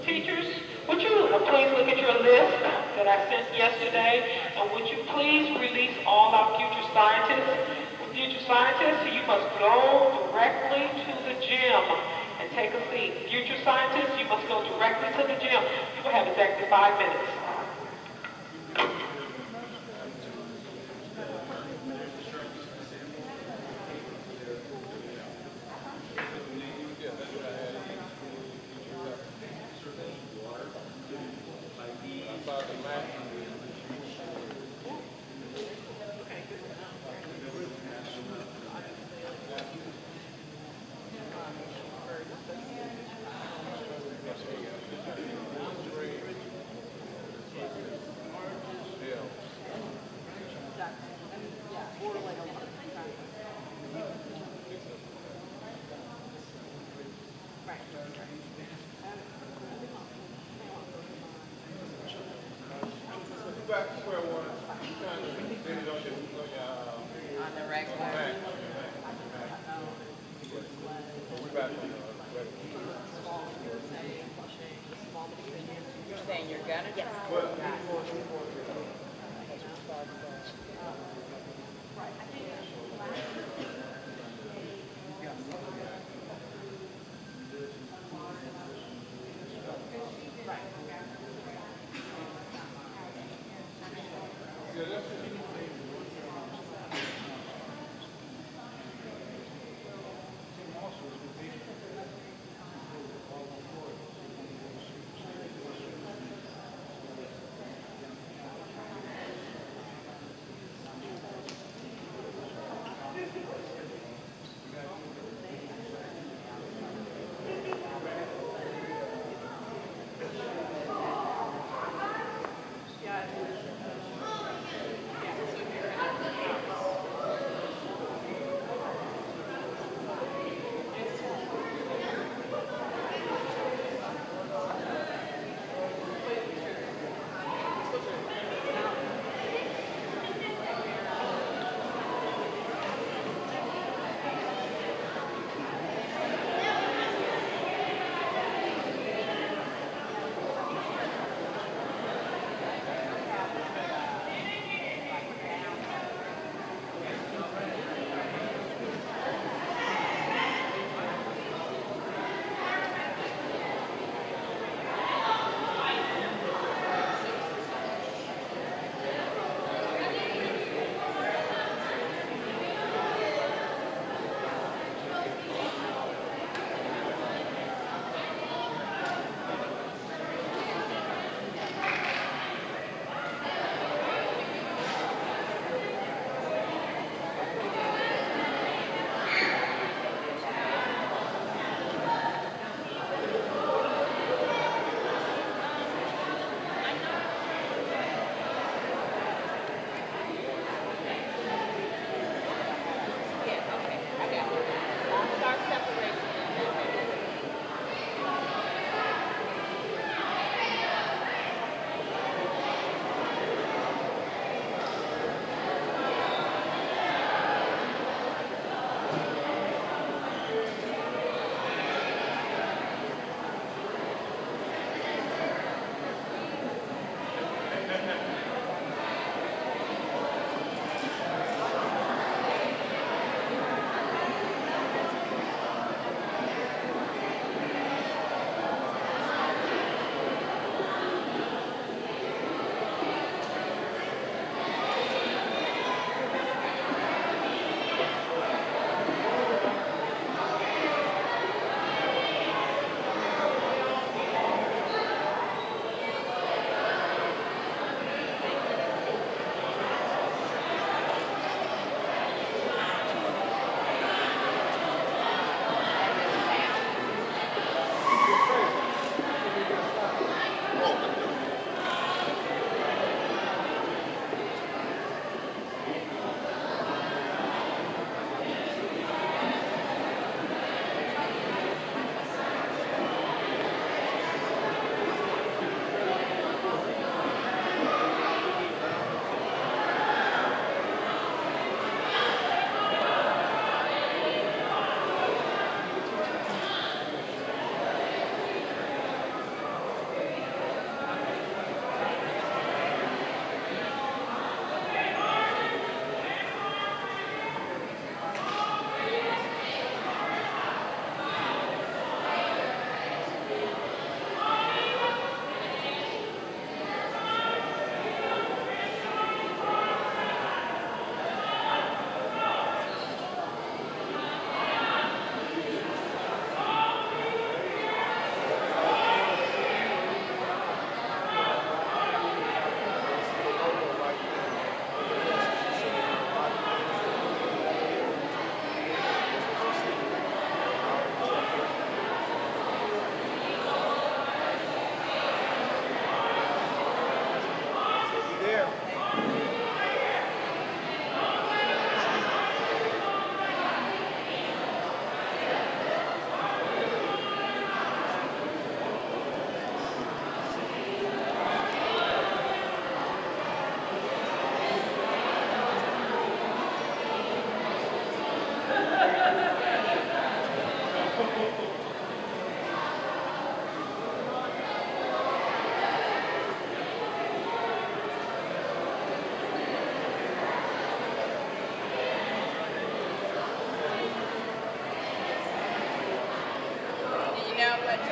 Teachers, would you please look at your list that I sent yesterday, and would you please release all our future scientists? Future scientists, you must go directly to the gym and take a seat. Future scientists, you must go directly to the gym. You will have exactly 5 minutes. Back to square one. On the regular. You're saying you're gonna try?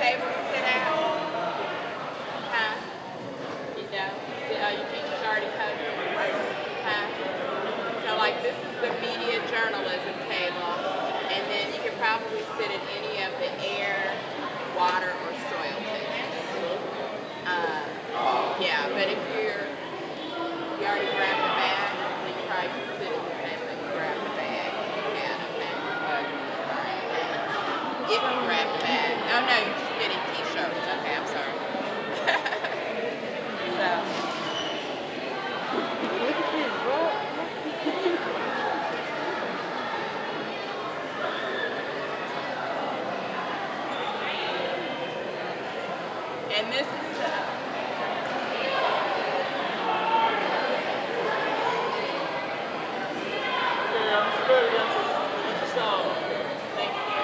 table to sit at? Huh? You don't? Your teacher's already covered? Huh? So like this is the media journalism table, and then you could probably sit at any of the air, water, or soil tables. Yeah, but if you already grabbed a bag, then you probably can sit at the table and grab the bag. Yeah, okay. If you grab the bag. Oh no, you're just getting t-shirts. Okay, I'm sorry. So. Look at this, bro. And this is thank you.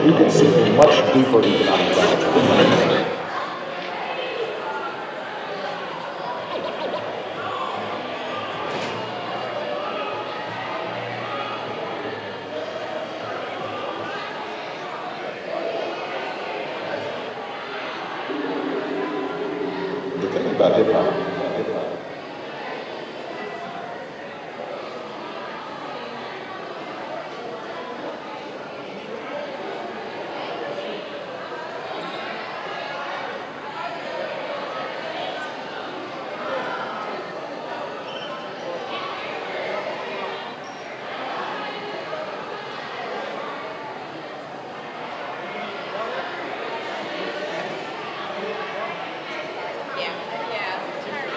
You can see much deeper economic damage. The thing about hip-hop, Yeah.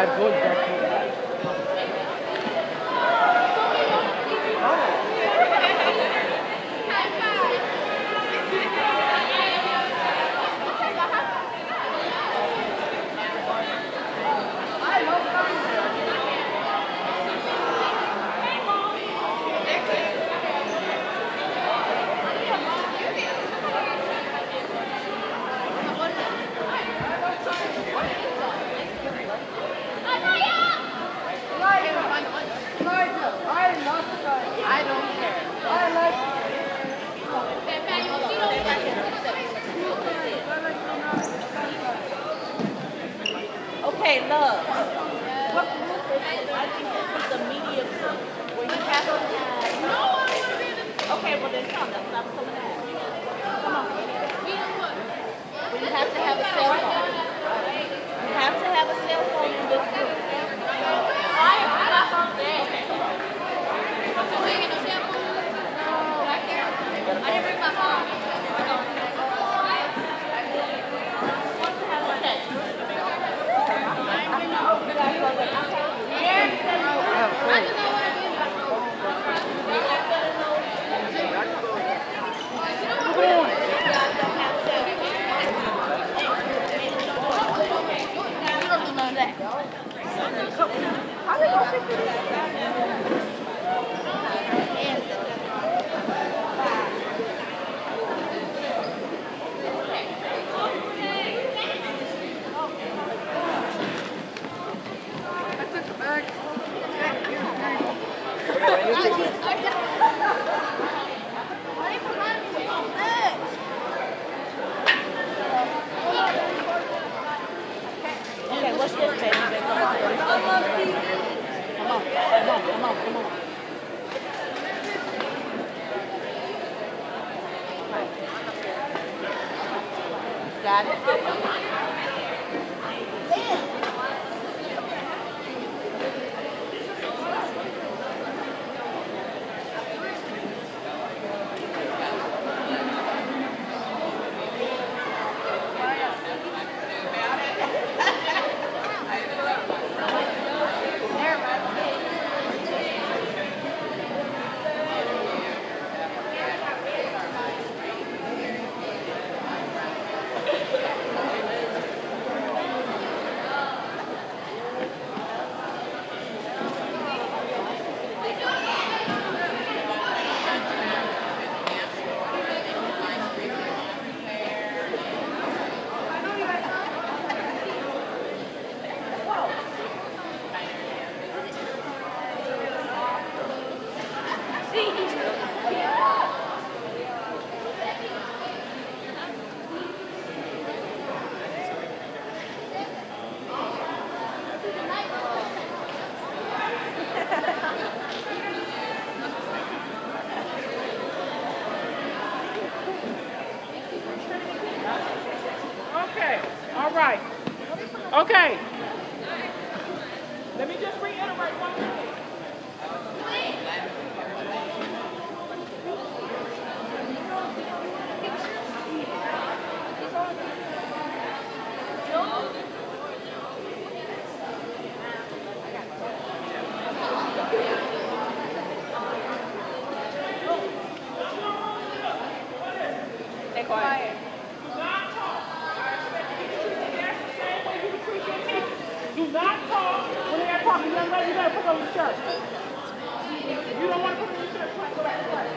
that good. That's good. Okay, love. What group is it? I think this is the media group where you have to have. Okay, well then come. That's what I'm coming at. Come on. Well, you have to have a cell phone. You have to have a cell phone in this group. I didn't bring my phone. Okay, what's this, baby? Come on. Got it? Okay. Let me just reiterate one thing. Stay quiet. Do not talk when they're talking. Young lady, you gotta put on your shirt. If you don't want to put on your shirt, go back to class.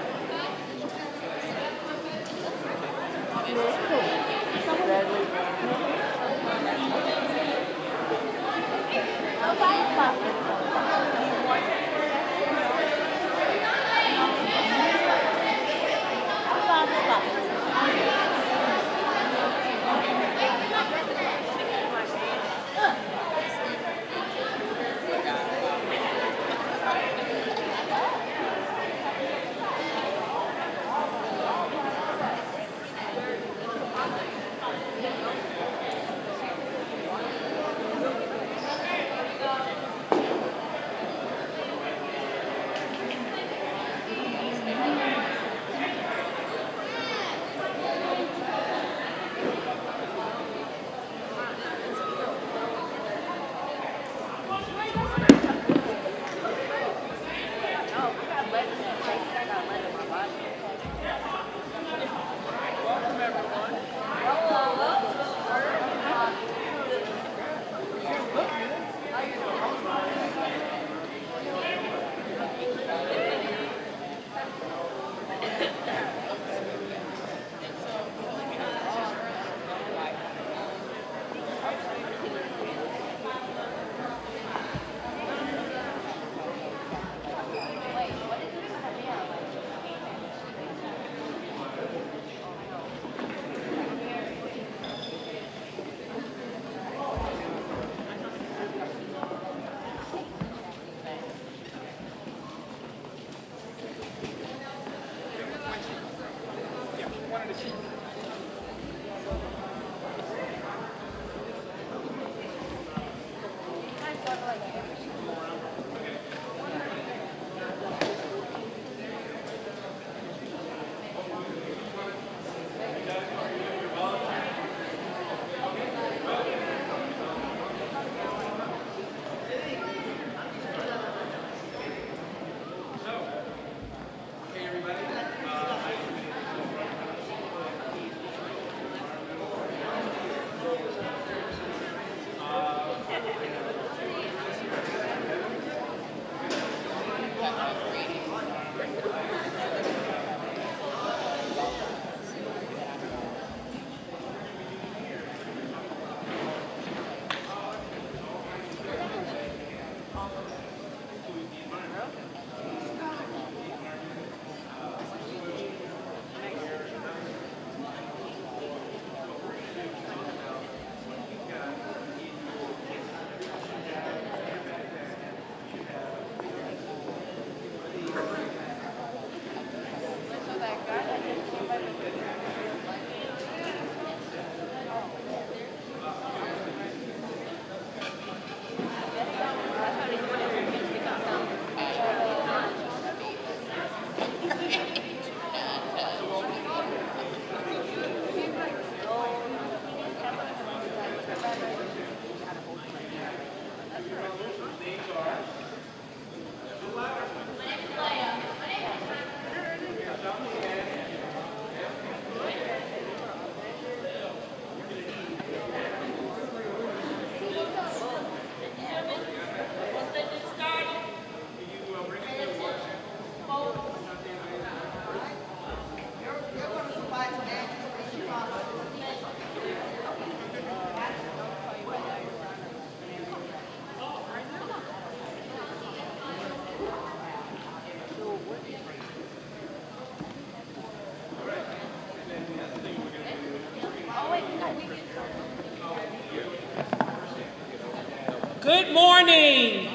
Good morning.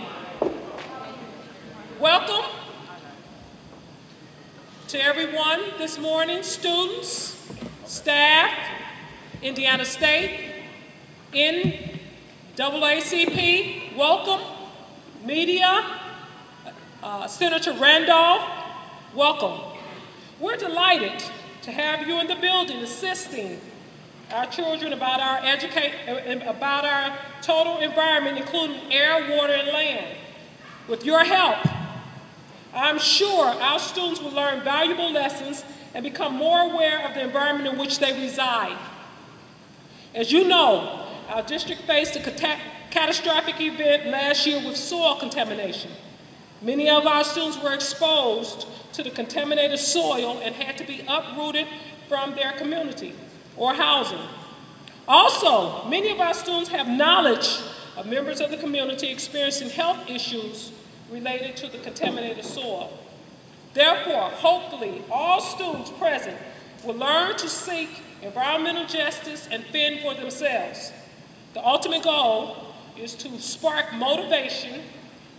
Welcome to everyone this morning, students, staff, Indiana State, NAACP, welcome, media, Senator Randolph, welcome. We're delighted to have you in the building assisting our children about our total environment, including air, water, and land. With your help, I'm sure our students will learn valuable lessons and become more aware of the environment in which they reside. As you know, our district faced a catastrophic event last year with soil contamination. Many of our students were exposed to the contaminated soil and had to be uprooted from their community or housing. Also, many of our students have knowledge of members of the community experiencing health issues related to the contaminated soil. Therefore, hopefully, all students present will learn to seek environmental justice and fend for themselves. The ultimate goal is to spark motivation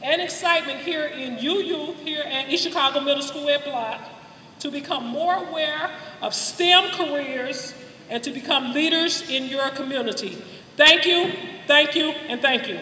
and excitement here in UU, here at East Chicago Middle School at Block, to become more aware of STEM careers and to become leaders in your community. Thank you, and thank you.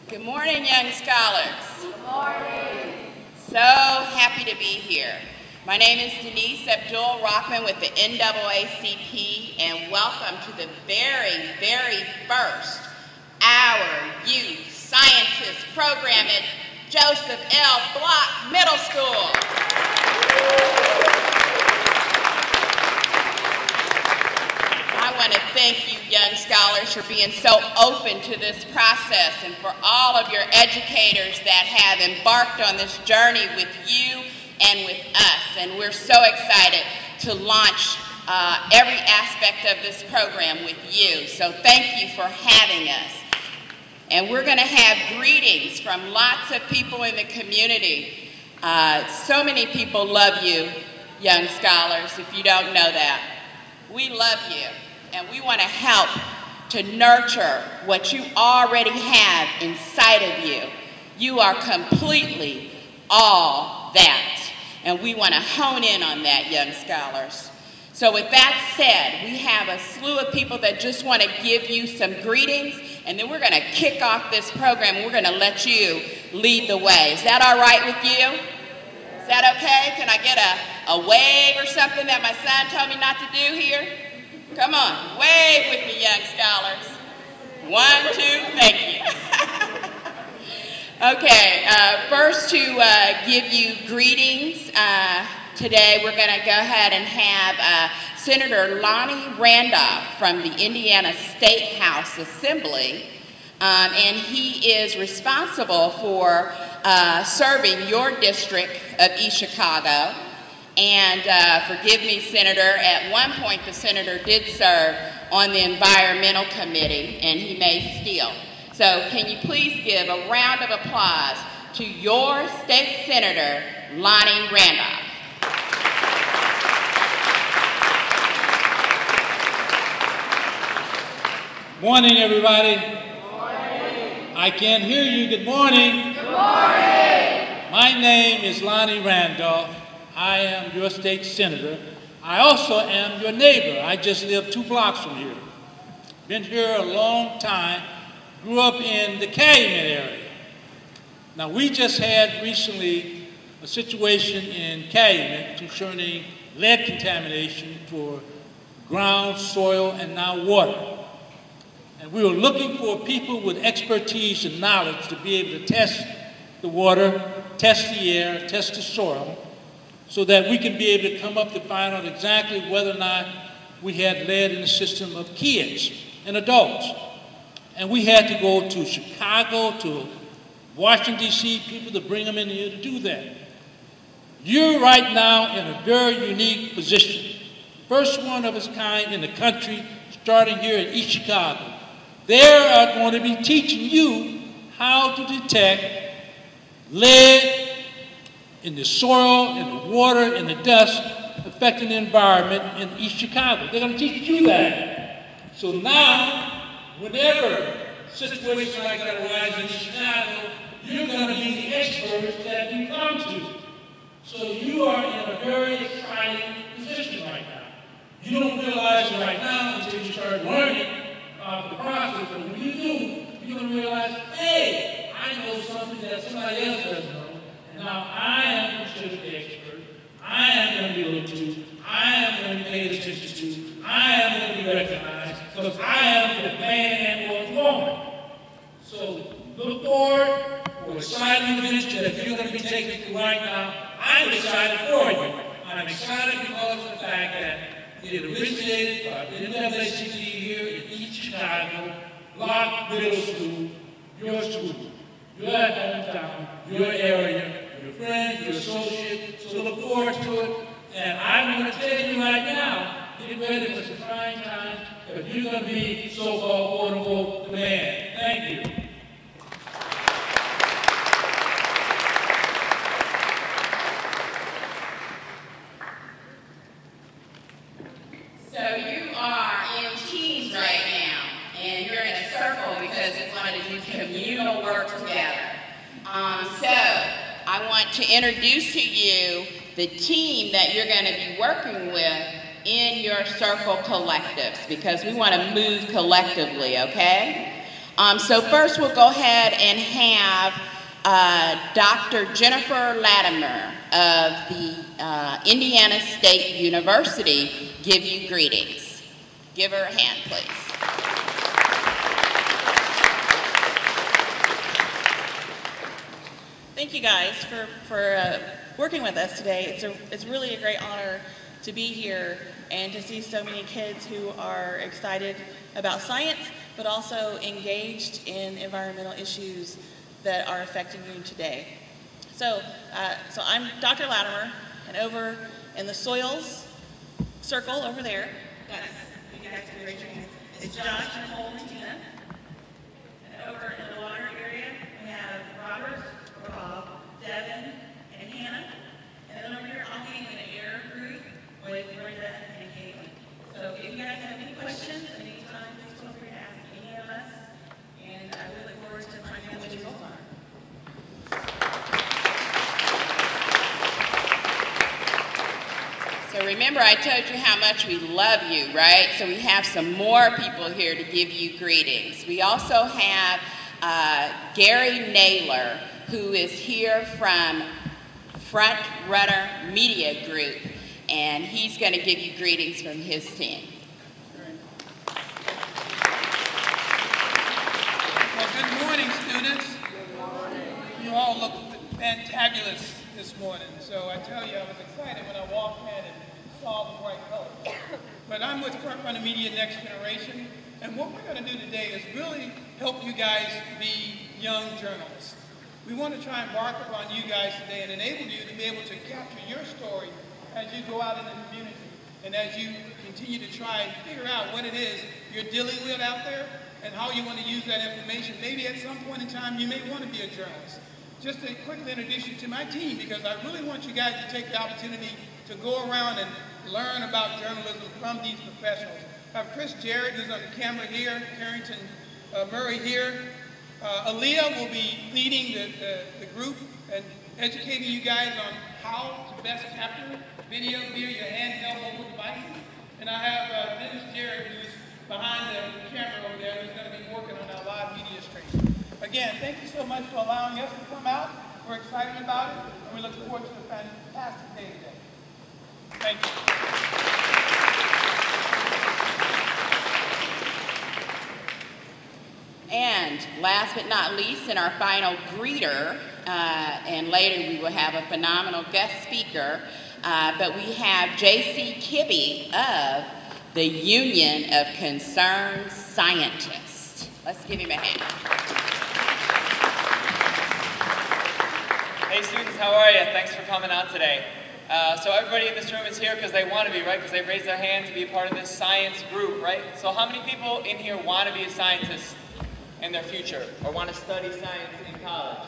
Good morning, young scholars. Good morning. So happy to be here. My name is Denise Abdul-Rahman with the NAACP, and welcome to the very, very first Our Youth Scientist program at Joseph L. Block Middle School. I want to thank you, young scholars, for being so open to this process and for all of your educators that have embarked on this journey with you and with us. And we're so excited to launch every aspect of this program with you. So thank you for having us. And we're going to have greetings from lots of people in the community. So many people love you, young scholars, if you don't know that. We love you, and we want to help to nurture what you already have inside of you. You are completely all that, and we want to hone in on that, young scholars. So with that said, we have a slew of people that just want to give you some greetings, and then we're going to kick off this program, and we're going to let you lead the way. Is that all right with you? Is that okay? Can I get a wave or something that my son told me not to do here? Come on, wave with me, young scholars. 1, 2, thank you. Okay, first to give you greetings, today we're going to go ahead and have Senator Lonnie Randolph from the Indiana State House Assembly, and he is responsible for serving your district of East Chicago. And forgive me, Senator, at one point the senator did serve on the Environmental Committee, and he may still. So can you please give a round of applause to your state senator, Lonnie Randolph. Morning, everybody. Good morning. I can't hear you. Good morning. Good morning. My name is Lonnie Randolph. I am your state senator. I also am your neighbor. I just live 2 blocks from here. Been here a long time. Grew up in the Calumet area. Now, we just had recently a situation in Calumet concerning lead contamination for ground, soil, and now water. And we were looking for people with expertise and knowledge to be able to test the water, test the air, test the soil, so that we can be able to come up to find out exactly whether or not we had lead in the system of kids and adults. And we had to go to Chicago, to Washington, D.C., people to bring them in here to do that. You're right now in a very unique position. First one of its kind in the country, starting here in East Chicago. They are going to be teaching you how to detect lead, in the soil, in the water, in the dust, affecting the environment in East Chicago. They're going to teach you that. So now, whenever situations like that arise in Chicago, you're going to be the experts that you come to. So you are in a very exciting position right now. You don't realize it right now until you start learning about the process, and when you do, you're going to realize, hey, I know something that somebody else doesn't know, and now I am considered the expert. I am going to be looked to. I am going to be paid attention to. I am going to be recognized because I am the man and the woman. So look forward for exciting events that you're going to be taking through right now. I'm excited for you. I'm excited because of the fact that it originated by the NAACP here in East Chicago, Locke Middle School, your school, your hometown, your area, your friend, your associate. So look forward to it. And I'm going to tell you right now, get ready for some trying times, because you're going to be so-called, quote-unquote, the man. Thank you. So you are in teams right now, and you're in a circle because it's going to do communal work together. So I want to introduce to you the team that you're going to be working with in your circle collectives, because we want to move collectively, okay? So first we'll go ahead and have Dr. Jennifer Latimer of the Indiana State University give you greetings. Give her a hand, please. Thank you guys for working with us today. It's really a great honor to be here and to see so many kids who are excited about science, but also engaged in environmental issues that are affecting you today. So I'm Dr. Latimer, and over in the soils circle over there, you guys can raise your hands. It's Josh, Nicole, and Tina. And over in the water area, we have Robert, Rob, Devin, and Hannah. And then over here, I'll be in the air group with Brenda and Caitlin. So if you guys have any questions at any time, please feel free to ask any of us. And I really look forward to finding out what your results are. So remember, I told you how much we love you, right? So we have some more people here to give you greetings. We also have Gary Naylor, who is here from Front Runner Media Group, and he's going to give you greetings from his team. Well, good morning, students. Good morning. You all look fantabulous this morning. So I tell you, I was excited when I walked in and saw the bright colors. But I'm with Front Runner Media Next Generation, and what we're going to do today is really help you guys be young journalists. We want to try and embark upon you guys today and enable you to be able to capture your story as you go out in the community and as you continue to try and figure out what it is you're dealing with out there and how you want to use that information. Maybe at some point in time you may want to be a journalist. Just to quickly introduce you to my team, because I really want you guys to take the opportunity to go around and learn about journalism from these professionals. I have Chris Jarrett, who's on the camera here, Carrington Murray here. Aaliyah will be leading the group and educating you guys on how to best capture video via your handheld mobile devices. And I have Dennis Jarrett, who's behind the camera over there, who's going to be working on our live media stream. Again, thank you so much for allowing us to come out. We're excited about it, and we look forward to a fantastic day today. Thank you. And last but not least, in our final greeter, and later we will have a phenomenal guest speaker, but we have J.C. Kibbe of the Union of Concerned Scientists. Let's give him a hand. Hey students, how are you? Thanks for coming out today. So everybody in this room is here because they want to be, right? Because they raised their hand to be a part of this science group, right? So how many people in here want to be a scientist in their future or want to study science in college?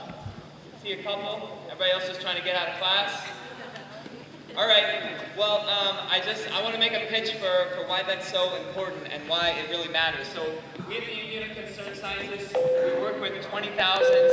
See a couple? Everybody else just trying to get out of class? All right, well, I want to make a pitch for why that's so important and why it really matters. So we at the Union of Concerned Scientists, we work with 20,000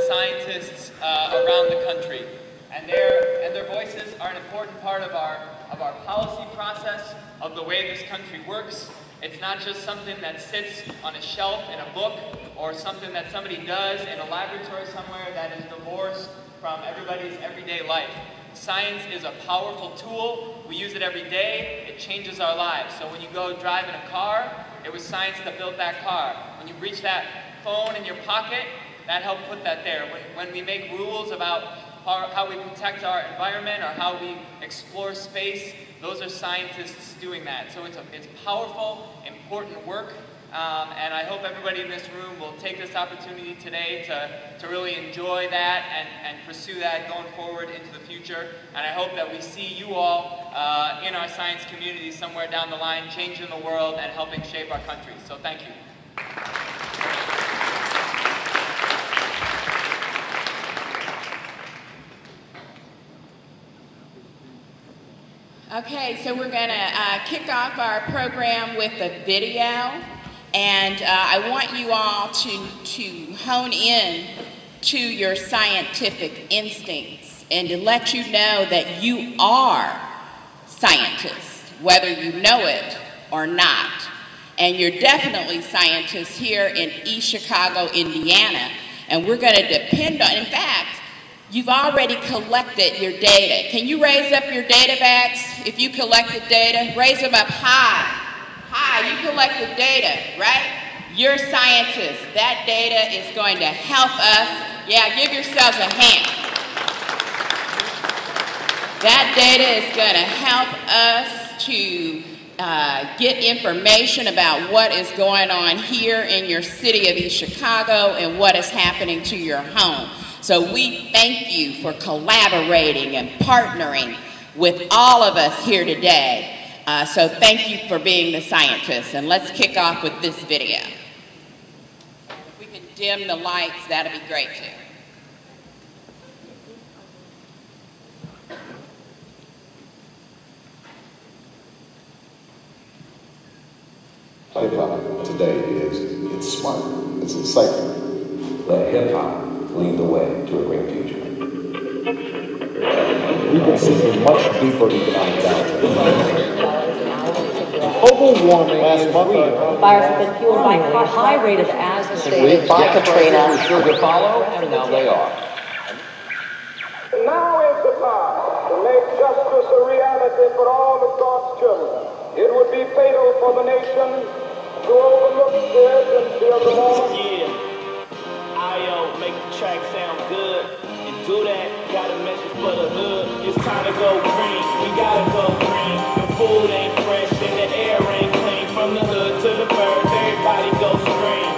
scientists around the country. And their voices are an important part of our policy process, of the way this country works. It's not just something that sits on a shelf in a book or something that somebody does in a laboratory somewhere that is divorced from everybody's everyday life. Science is a powerful tool. We use it every day. It changes our lives. So when you go drive in a car, it was science that built that car. When you reach that phone in your pocket, that helped put that there. When we make rules about how we protect our environment or how we explore space, those are scientists doing that. So it's powerful, important work. And I hope everybody in this room will take this opportunity today to really enjoy that and pursue that going forward into the future. And I hope that we see you all in our science community somewhere down the line, changing the world and helping shape our country. So thank you. Okay, so we're going to kick off our program with a video. And I want you all to hone in to your scientific instincts and to let you know that you are scientists, whether you know it or not. And you're definitely scientists here in East Chicago, Indiana. And we're going to depend on, in fact, you've already collected your data. Can you raise up your data bags if you collected data? Raise them up high. Hi, you collected data, right? You're scientists. That data is going to help us. Yeah, give yourselves a hand. That data is going to help us to get information about what is going on here in your city of East Chicago and what is happening to your home. So we thank you for collaborating and partnering with all of us here today. So thank you for being the scientists, and let's kick off with this video. If we can dim the lights, that'd be great too. Hip-hop today it's smart, it's insightful. Let hip-hop lead the way to a great future. We can see a much deeper economic downturn. Global warming is real. Fires have been fueled by a high rate of asthma. We thought Katrina was sure to follow, and now they are. Now is the time to make justice a reality for all of God's children. It would be fatal for the nation to overlook this until the moment. Yeah, I make the track sound good. And do that, got a message for the hood. It's time to go green, we gotta go green. The food ain't fresh and the air ain't clean. From the hood to the birds, everybody go scream.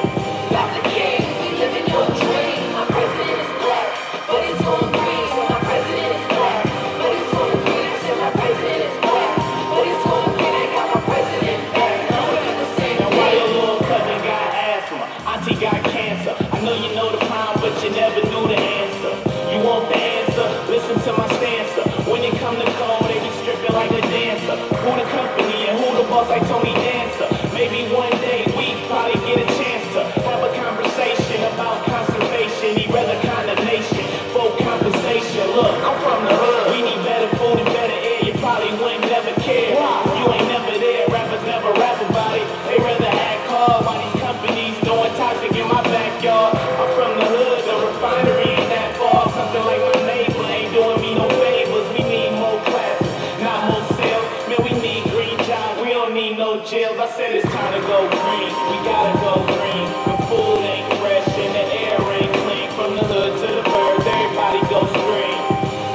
Dr. King, we live in your dream. My president is black, but he's on green. So my president is black, but he's on green. So my president is black, but he's on green. I got my president back. Now we do the same thing. Now why your little cousin got asthma? Auntie got cancer. I know you know the problem, but you never knew the answer. You want the answer? Listen to my stanza. When it come to cold, they be stripping like a dancer. Who the company and who the boss like Tony Dancer? Maybe one day we probably get a chance to have a conversation about conservation. He'd rather condemnation, for compensation. Look, I'm from the hood. We need better food and better air. You probably wouldn't never care. You ain't never there. Rappers never rap about it. They rather act hard while these companies doing toxic in my backyard. I'm from the hood. The refinery ain't that far. Something like my neighbor ain't doing me no favors. We need more classes, not more sales. Man, we need green jobs. We don't need no jails. I said it's time to go green. We gotta go green. The food ain't fresh and the air ain't clean. From the hood to the birds, everybody go scream.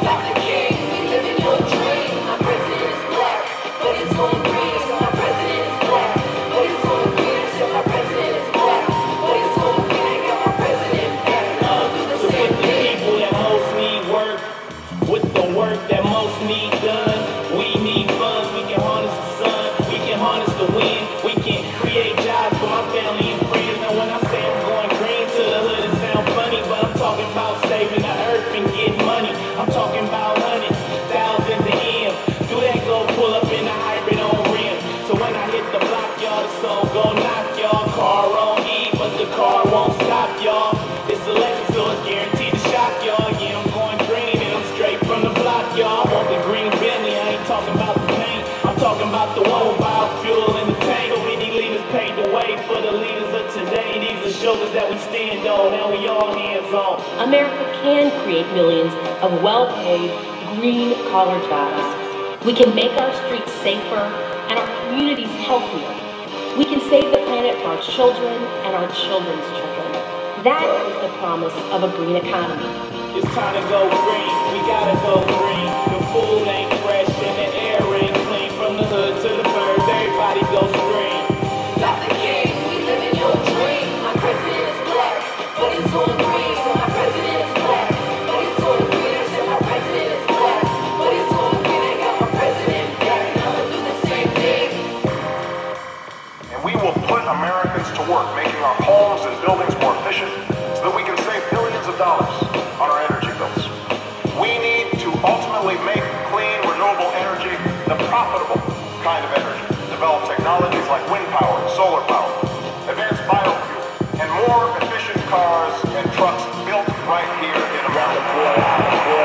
Dr. King, we live in your dream. My president is black, but he's on green. So my president is black, but he's on green. So my president is black, but he's on green. I got my president back. I'll do the same thing. People that most need work, with the work that most need done. We need funds, we can harness the sun, we can harness the wind, we can create jobs for my family and friends. Now when I say I'm going green to the hood, it sound funny, but I'm talking about saving the earth and getting money. I'm talking now we all hands on. America can create millions of well-paid, green-collar jobs. We can make our streets safer and our communities healthier. We can save the planet for our children and our children's children. That is the promise of a green economy. It's time to go green, we gotta go green. The food ain't fresh and the air ain't clean. From the hood to the birds, everybody goes green. Dr. King, we live in your dream. My president is black, but he's going green. So my president is black, but he's going green. I said my president is black, but he's going green. I got my president back, and I'ma do the same thing. And we will put Americans to work, making our homes and buildings more efficient so that we can save billions of dollars on our energy bills. We need to ultimately make clean, renewable energy the profitable kind of energy. Develop technologies like wind power and solar power, advanced biofuel, and more efficient cars and trucks built right here in America.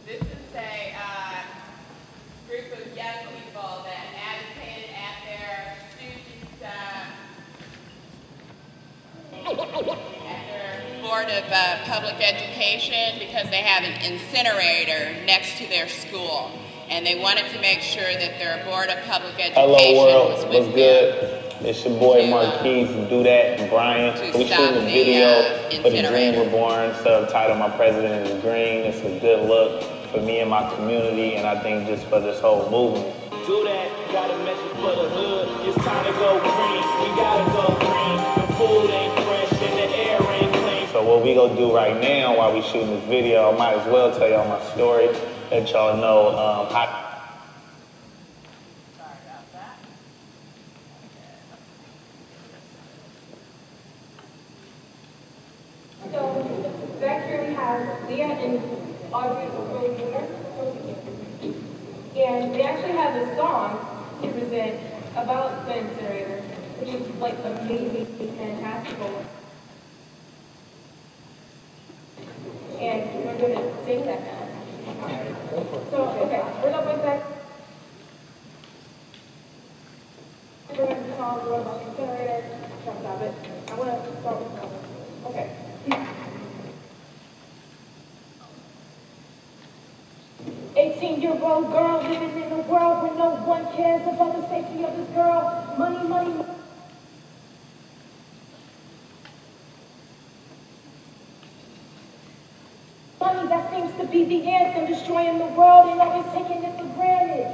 This is a group of young people that advocated at their student, at their Board of Public Education because they have an incinerator next to their school. And they wanted to make sure that their Board of Public Education Hello world, was what's with good? It's your boy Marquise, Do That, and Brian. We shooting a video for the Dream Reborn, subtitled My President is Green. It's a good look for me and my community, and I think just for this whole movement. Do that, got a message for the hood. It's time to go green, we gotta go green. The food ain't fresh and the air ain't clean. So what we gonna do right now while we shooting this video, I might as well tell y'all my story, let y'all know how. So back here we have Leah and Audrey here. And they actually have a song to present about the incinerator, which is like amazing, fantastical. And we're going to sing that now. So, okay, we're not going back. We're going to song about the incinerator. Stop it. I want to start with something. Okay. 18-year-old girl living in a world where no one cares about the safety of this girl. Money, money, money. Money, that seems to be the anthem, destroying the world and always taking it for granted.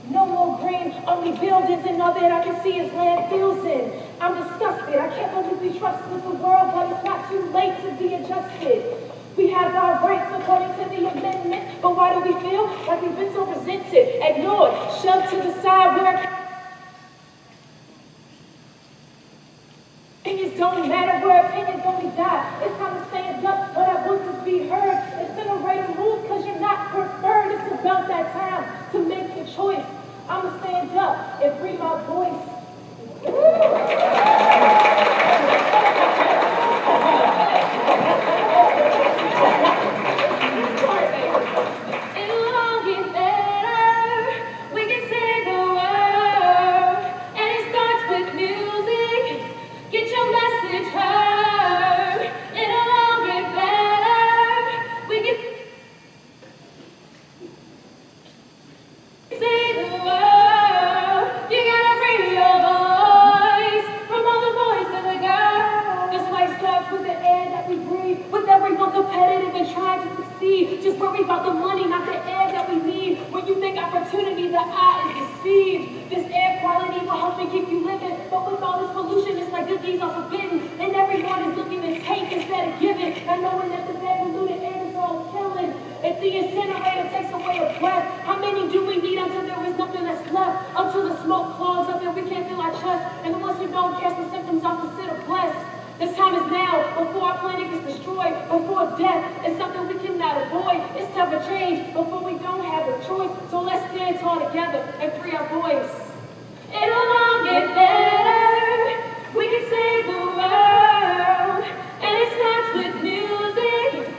No more green, only buildings, and all that I can see is landfills in. I'm disgusted. I can't believe we trusted the world, but it's not too late to be adjusted. We have our rights according to the amendment, but why do we feel like we've been so resented, ignored, shoved to the side where opinions don't matter, where opinions only die? It's time to stand up, let our voices be heard. Incinerate and move because you're not preferred. It's about that time to make the choice. I'ma stand up and free my voice. Competitive and trying to succeed. Just worry about the money, not the air that we need. When you think opportunity, the eye is deceived. This air quality will help and keep you living, but with all this pollution, it's like good deeds are forbidden, and everyone is looking to take instead of giving. And knowing that the bad polluted air is all killing. If the incinerator takes away a breath, how many do we need until there is nothing that's left? Until the smoke clogs up and we can't feel our chest, and the ones who don't catch the symptoms opposite of blessed. This time time is now, before our planet gets destroyed, before death is something we cannot avoid. It's time for change before we don't have a choice. So let's stand tall together and free our voice. It'll all get better. We can save the world, and it starts with music.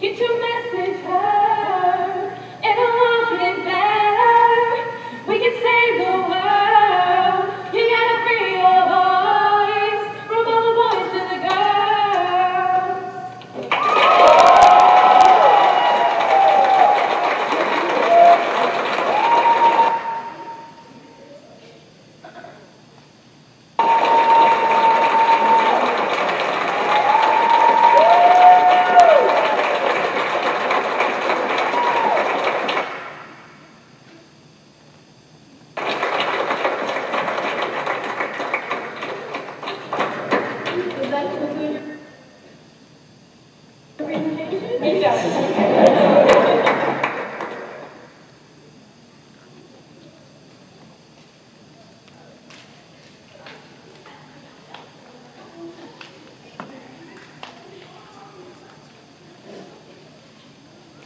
Get your message heard. It'll all get better. We can save the world. You gotta free your voice. From all the boys to the girls.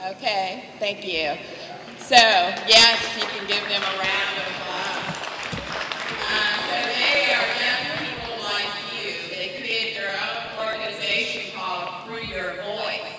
Okay, thank you. So, yes, you can give them a round of applause. So they are young people like you. They created their own organization called Free Your Voice.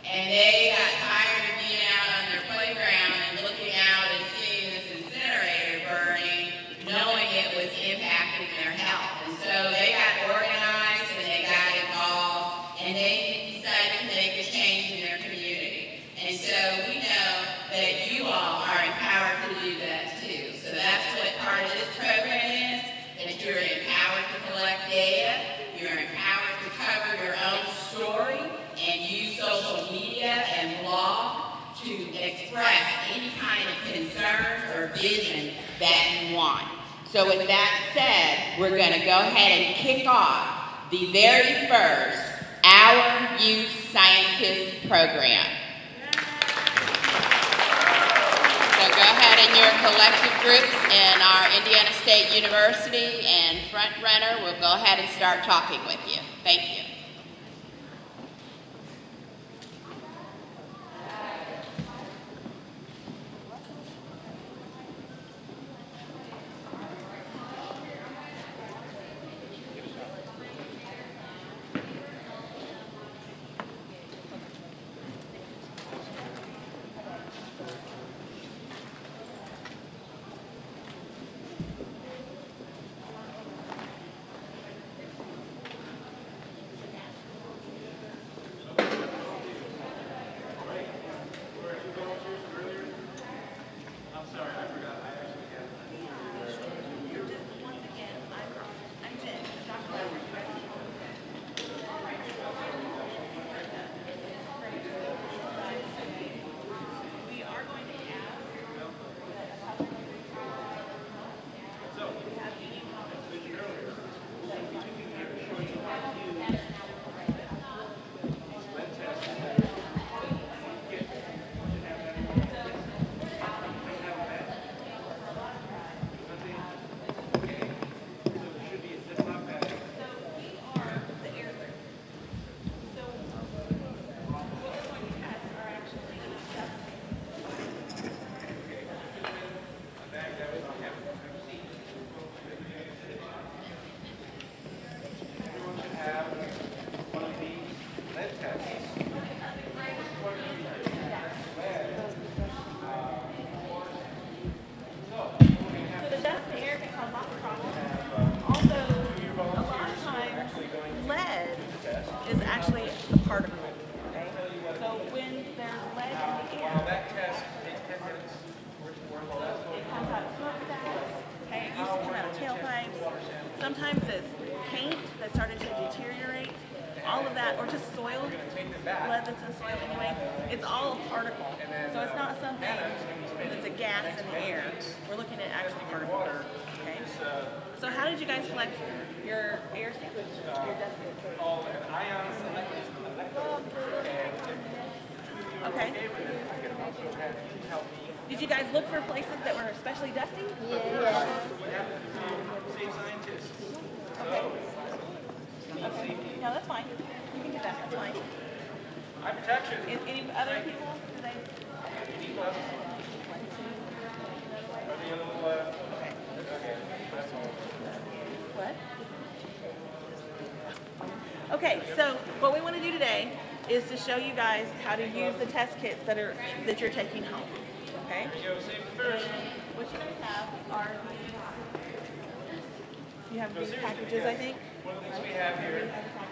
And they got tired of being out on their playground and looking out and seeing this incinerator burning, knowing it was impacting their health. And so they got organized and they got involved and they decided to make a change in their community. And so we know that you all are empowered to do that too. So that's what part of this program is, that you're empowered to collect data, you're empowered to cover your own story, and use social media and blog to express any kind of concerns or vision that you want. So with that said, we're going to go ahead and kick off the very first Our Youth Scientist program. So go ahead in your collective groups in our Indiana State University, and front runner will go ahead and start talking with you. Thank you. Sometimes it's paint that started to deteriorate, all of that, or just soil, lead that's in soil anyway. It's all a particle. So it's not something that's a gas in the air. We're looking at actual particles. Okay? So how did you guys collect your air samples, your dust samples? Okay. Did you guys look for places that were especially dusty? Yeah. Okay. Okay. No, that's fine. You can do that. That's fine. Eye protection. Any other people? Do they? What? Okay, so what we want to do today is to show you guys how to use the test kits that you're taking home. Okay? What you guys have are you have these packages, I think. One of the things we have here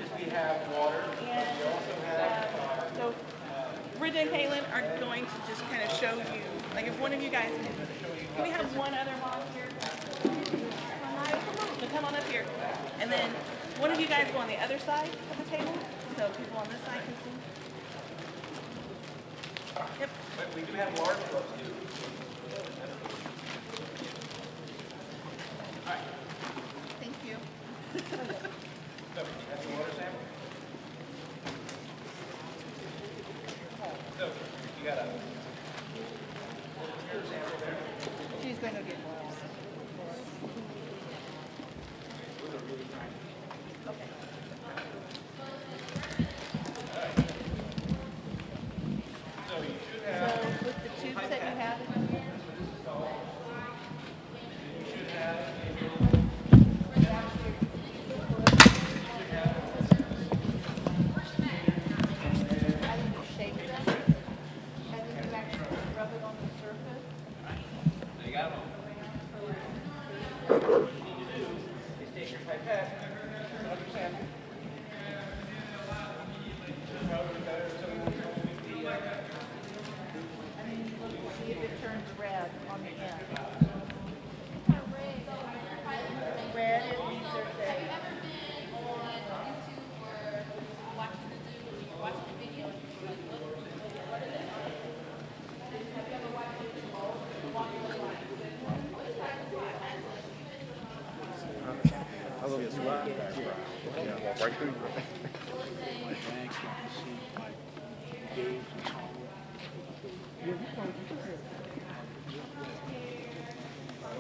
is we have water. And we also have so Bridget and Caitlin are going to just kind of show you, like if one of you guys can we have one other volunteer? So come on up here. And then one of you guys go on the other side of the table, so people on this side can see. Yep. But we do have large gloves too. All right. Thank you. So, that's the water sample. So, you got a sample there. She's going to get gloves. Okay. So you should have. So with the tubes that you have in here. You should have. Shake them, and then you actually rub it on the surface. There you got them. Is take your pipette, rub your sample. And then you look to see if it turns red on the end. Red it means they're safe. Right through. You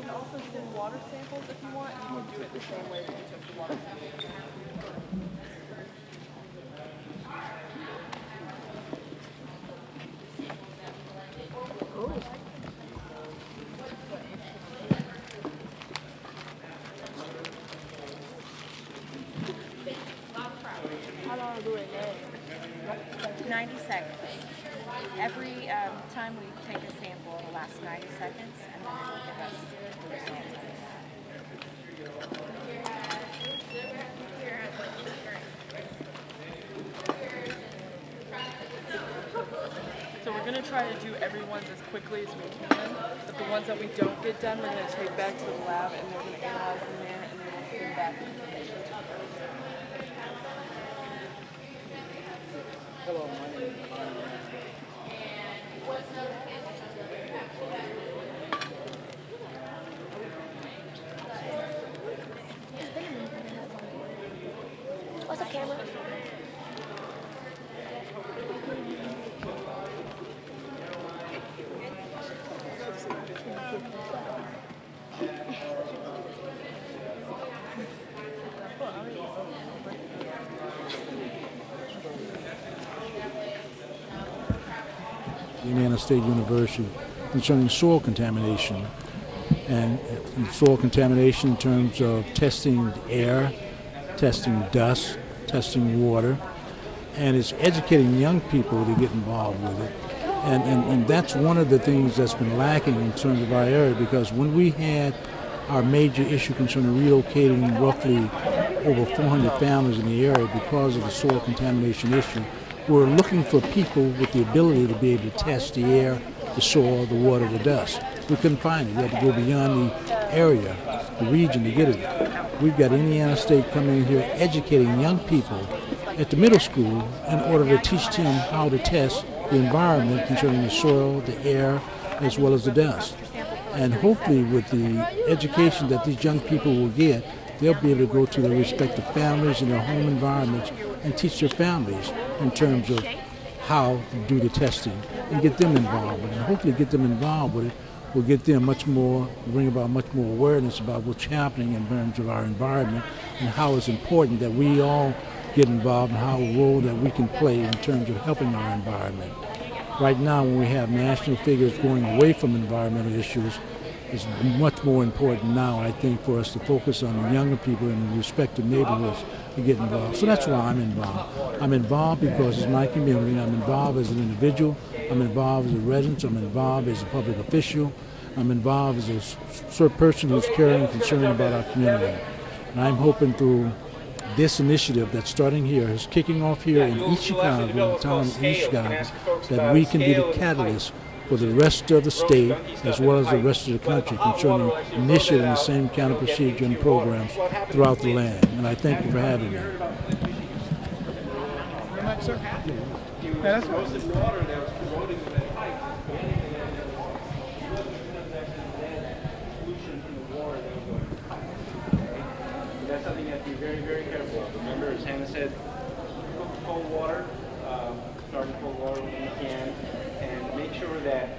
can also send water samples if you want. You can do it the same way that you took the water sample. How long do it last? 90 seconds. Every time we take a sample, it'll last 90 seconds, and then it'll give us the results. So we're going to try to do everyone's as quickly as we can, but the ones that we don't get done, we're going to take back to the lab, and they're going to analyze them there, and then we'll send back the information to you. Hello, my name is Abdul-Rahman. What's up, camera? Indiana State University concerning soil contamination, and soil contamination in terms of testing air, testing dust, testing water, and it's educating young people to get involved with it. And that's one of the things that's been lacking in terms of our area, because when we had our major issue concerning relocating roughly over 400 families in the area because of the soil contamination issue, we're looking for people with the ability to be able to test the air, the soil, the water, the dust. We couldn't find it. We had to go beyond the area, the region to get it. We've got Indiana State coming in here educating young people at the middle school in order to teach them how to test the environment concerning the soil, the air, as well as the dust. And hopefully with the education that these young people will get, they'll be able to go to their respective families and their home environments and teach their families in terms of how to do the testing and get them involved with it. And hopefully get them involved with it will get them bring about much more awareness about what's happening in terms of our environment and how it's important that we all get involved and how a role that we can play in terms of helping our environment. Right now, when we have national figures going away from environmental issues, it's much more important now, I think, for us to focus on the younger people in the respective neighborhoods to get involved. So that's why I'm involved. I'm involved because it's my community. I'm involved as an individual. I'm involved as a resident. I'm involved as a public official. I'm involved as a person who's caring and concerned about our community. And I'm hoping through this initiative that's starting here, is kicking off here in East Chicago, the town of East Chicago, that we can be the catalyst for the rest of the state as well as the rest of the country concerning initiating the same kind of procedure and programs throughout the land. And I thank you for having me. Very much, sir. Yeah, that's That's something you have to be very, very careful of. Remember, as Hannah said, cook cold water, start in cold water when you can, and make sure that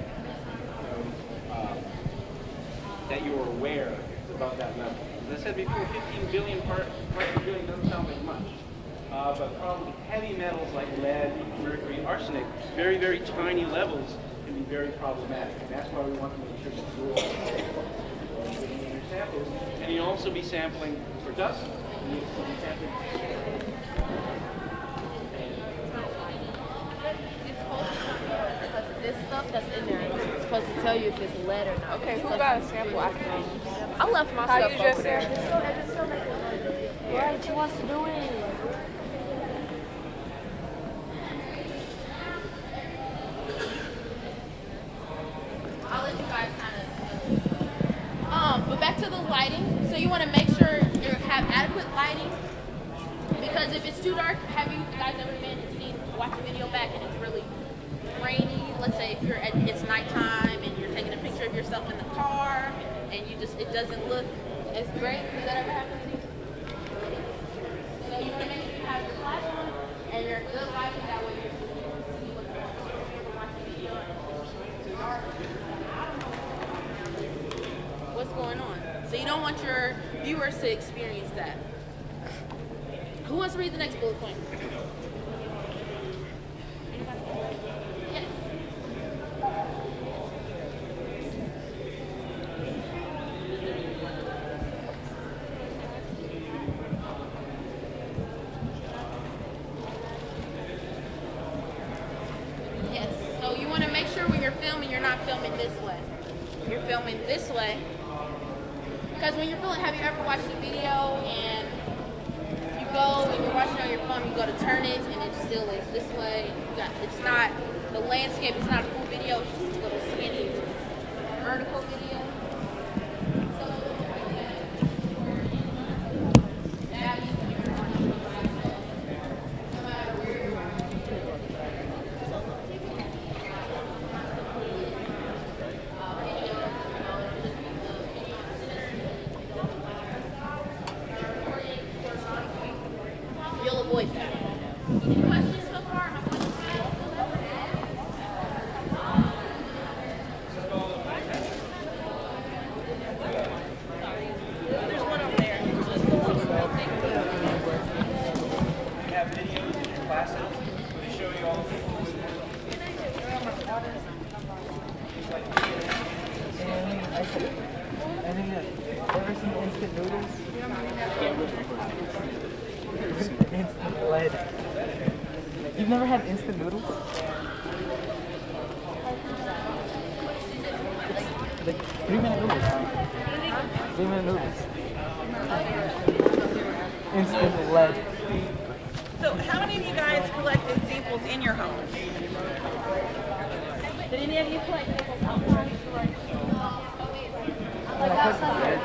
that you are aware about that level. As I said before, 15 billion parts per billion doesn't sound like much, but probably heavy metals like lead, mercury, arsenic, very, very tiny levels can be very problematic, and that's why we want to make sure that you are getting your samples. And you'll also be sampling for dust. And you'll also be sampling this stuff that's in there is supposed to tell you if it's lead or not. Okay, who got a sample? I left my How stuff you just over there. said? Right, she wants to do it. I'll let you guys kind of. But back to the lighting. So you want to make sure you have adequate lighting, because if it's too dark, have you guys ever been and watch a video back and it's really rainy? Let's say if it's nighttime and you're taking a picture of yourself in the car and it doesn't look as great. Does that ever happen to you? So you want to make sure you have your flash on and your good lighting, that way you can see what's going on. If you're watching a video and it's dark, what's going on? So you don't want your viewers to experience that. Who wants to read the next bullet point? Yes, so you want to make sure when you're filming, you're not filming this way. You're filming this way. Because when you're filming, have you ever watched a video and you go and you're watching on your phone, you go to turn it and it still is this way? It's not, the landscape, it's not a full video, it's just a little skinny vertical video. You'll avoid that. Any questions so far? There's one over there. You have videos in your classes to show you all the people. Ever seen instant noodles? Instant lead. You've never had instant noodles? It's like 3-minute noodles. 3-minute noodles. Instant lead. So how many of you guys collected samples in your homes? Did any of you collect samples outside? Like outside?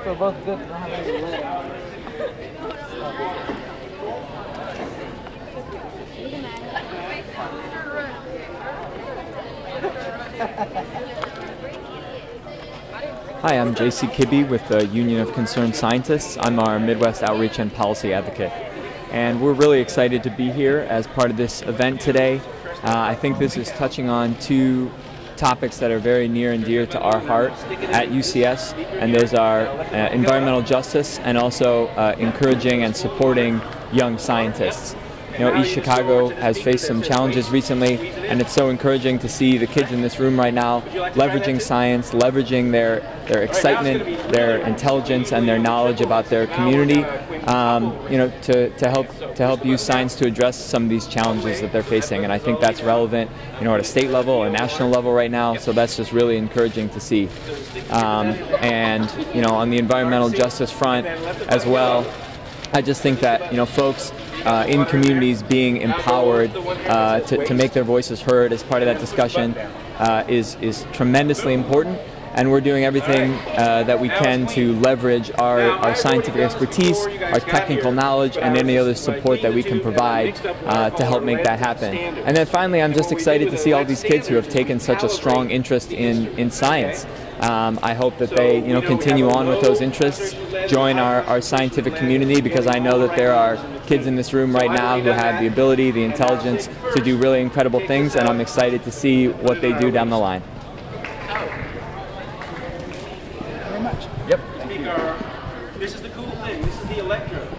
They're both good. I don't have any lead. Hi, I'm JC Kibbe with the Union of Concerned Scientists. I'm our Midwest Outreach and Policy Advocate. And we're really excited to be here as part of this event today. I think this is touching on two topics that are very near and dear to our heart at UCS, and those are environmental justice and also encouraging and supporting young scientists. You know, East Chicago has faced some challenges recently, and it's so encouraging to see the kids in this room right now leveraging science, leveraging their excitement, their intelligence, and their knowledge about their community, you know, to help use science to address some of these challenges that they're facing. And I think that's relevant, you know, at a state level, a national level right now. So that's just really encouraging to see. And you know, on the environmental justice front as well, I just think that, you know, folks in communities being empowered to make their voices heard as part of that discussion is tremendously important, and we're doing everything that we can to leverage our scientific expertise, our technical knowledge, and any other support that we can provide to help make that happen. And then finally, I'm just excited to see all these kids who have taken such a strong interest in science. I hope that they, you know, continue on with those interests, join our scientific community, because I know that there are kids in this room right now who have the ability, the intelligence to do really incredible things, and I'm excited to see what they do down the line. Very much. Yep. This is the cool thing. This is the electrode.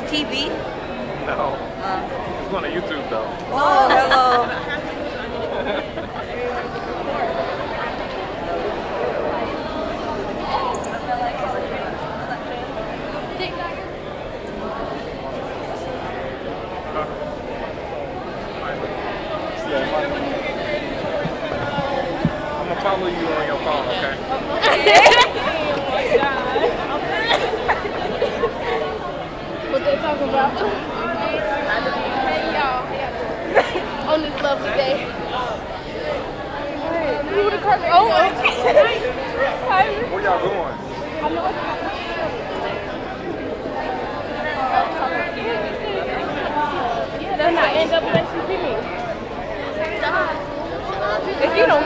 TV? No. It's going to YouTube though. Oh, hello. I'm gonna follow you on your phone, okay? What they talking about? Hey y'all, on this lovely day. You would have caught me. Oh, where y'all going? Yeah, that's not NAACP. If you don't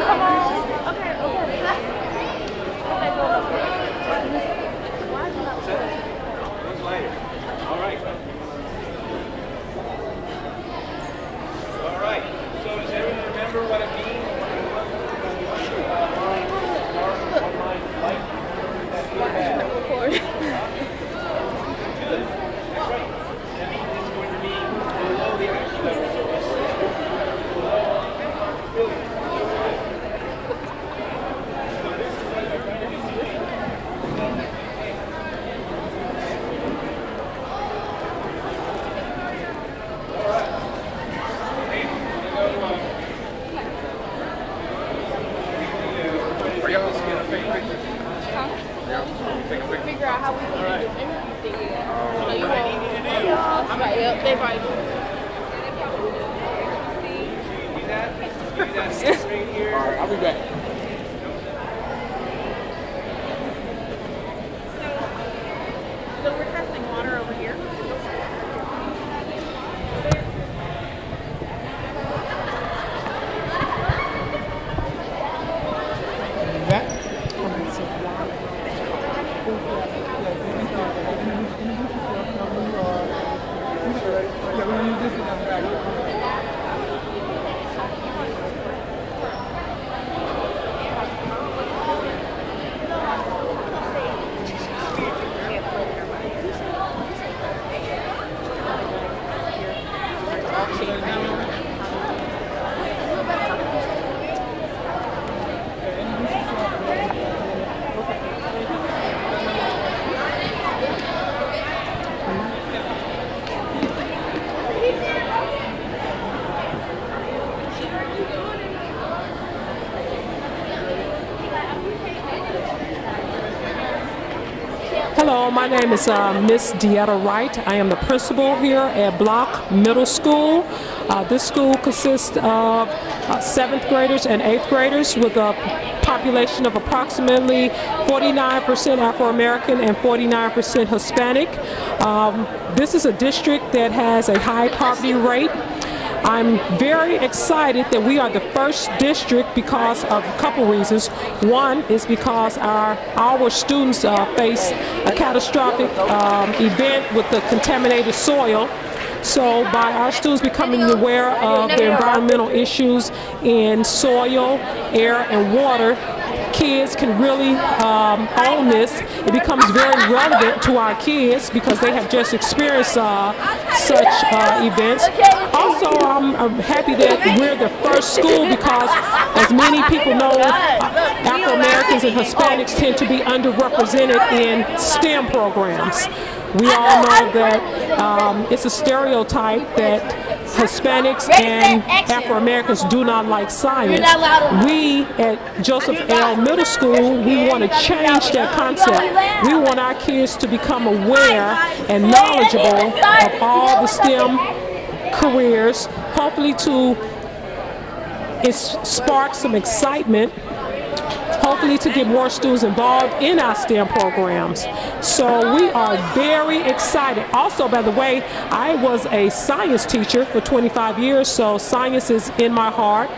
Yep, they probably do. Do that six right here. All right, I'll be back. So we're testing water over here. Hello, my name is Miss Dietta Wright. I am the principal here at Block Middle School. This school consists of 7th graders and 8th graders with a population of approximately 49% Afro-American and 49% Hispanic. This is a district that has a high poverty rate. I'm very excited that we are the first district because of a couple reasons. One is because our students faced a catastrophic event with the contaminated soil. So by our students becoming aware of the environmental issues in soil, air, and water, kids can really own this. It becomes very relevant to our kids because they have just experienced such events. Also, I'm happy that we're the first school because, as many people know, Afro-Americans and Hispanics tend to be underrepresented in STEM programs. We all know that it's a stereotype that Hispanics and Afro-Americans do not like science. We at Joseph L. Middle School, we want to change that concept. We want our kids to become aware and knowledgeable of all the STEM careers, hopefully to spark some excitement, hopefully to get more students involved in our STEM programs. So we are very excited. Also, by the way, I was a science teacher for 25 years, so science is in my heart.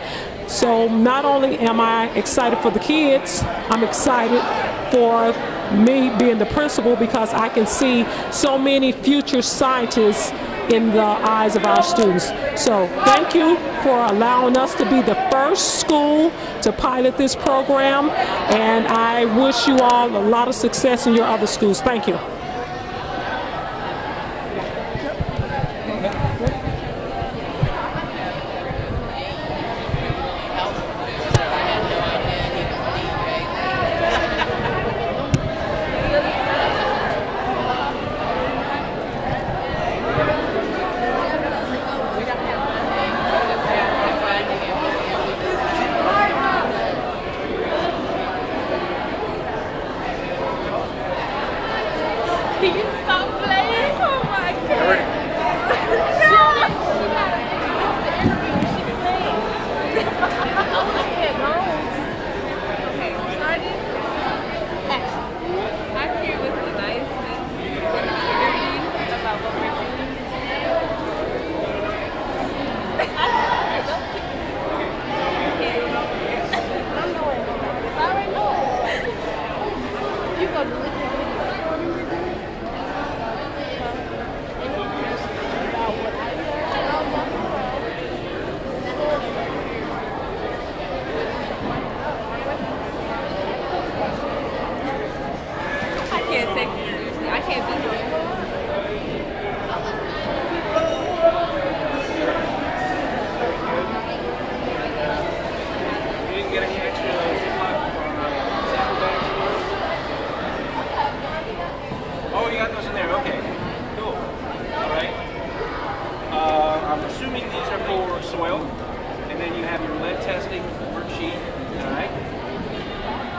So not only am I excited for the kids, I'm excited for me being the principal because I can see so many future scientists in the eyes of our students. So thank you for allowing us to be the first school to pilot this program, and I wish you all a lot of success in your other schools. Thank you.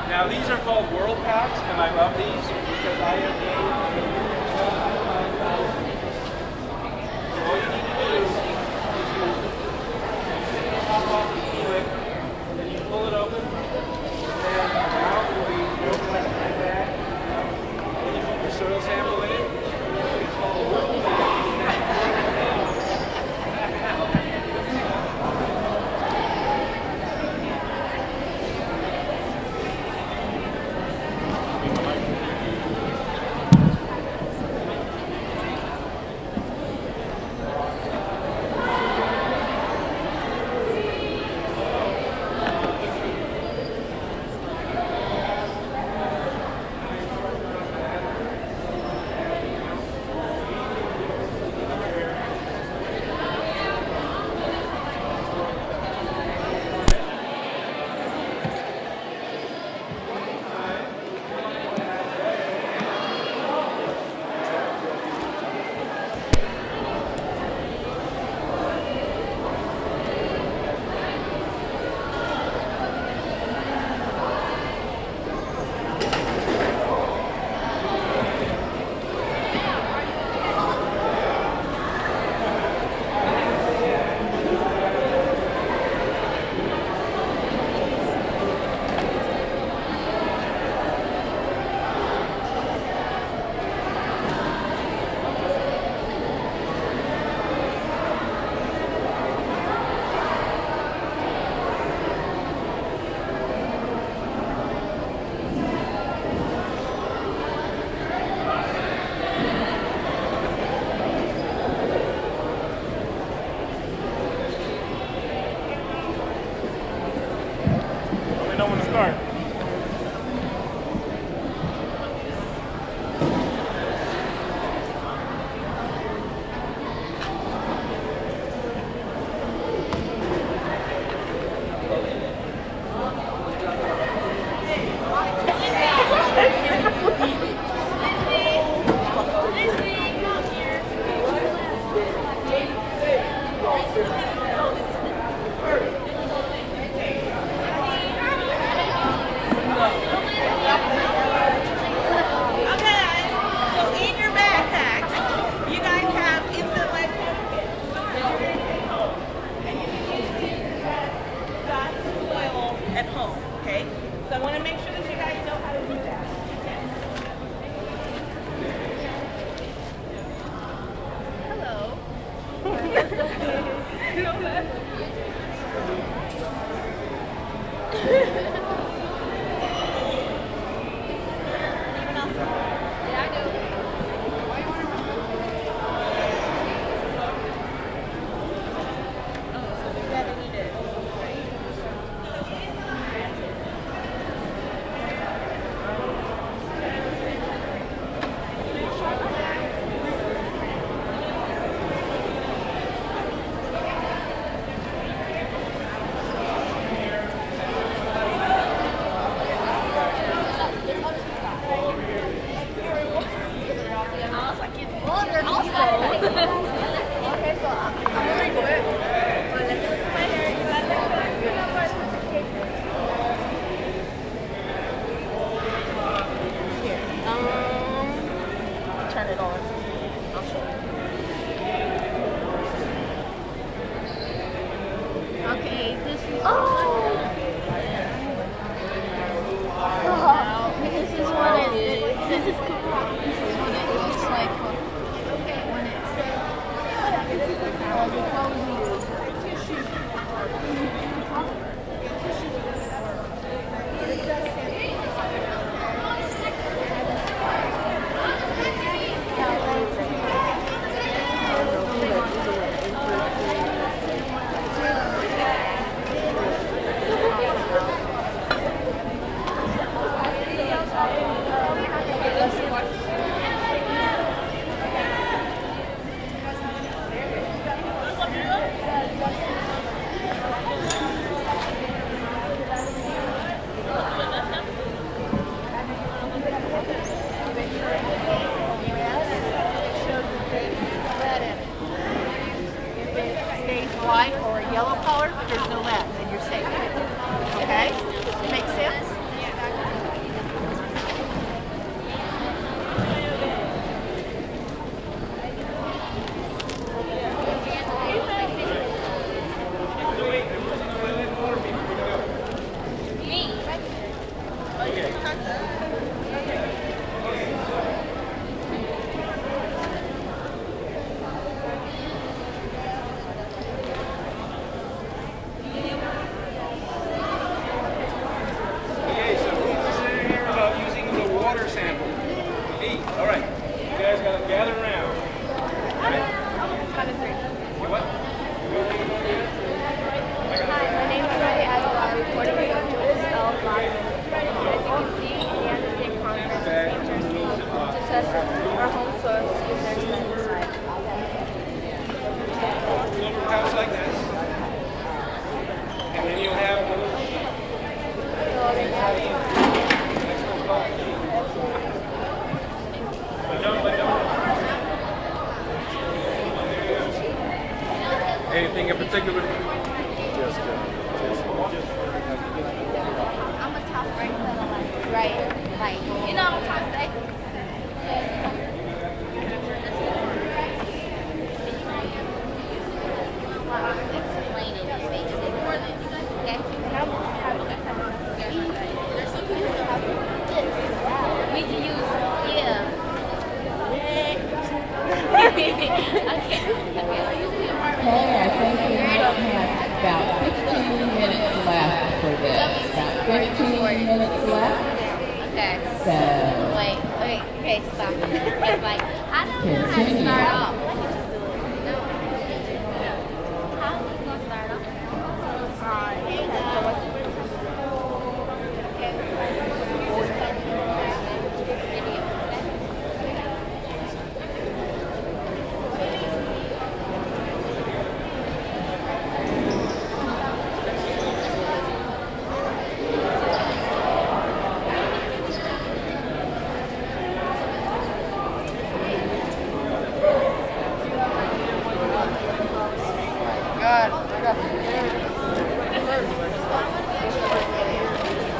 Now these are called World Packs, and I love these because I have made I was like, it's water also. Okay, so I'm gonna do it. But let's look at my hair. You got that? Here. Turn it on. I'll show you. Okay, this is this is what it is. This is what it looks like when white or a yellow color, there's no lead and you're safe. Okay? Make sense? Our home source is their inside. House like this. And then you have anything in particular? Just I'm a top right, like, you know what I'm trying to say? We can use, yeah. Okay, I think we might have about 15 minutes left for this. About 15 minutes left. Okay. So. Wait, okay, stop. It's like, I don't know how to start off. How are we going to start off?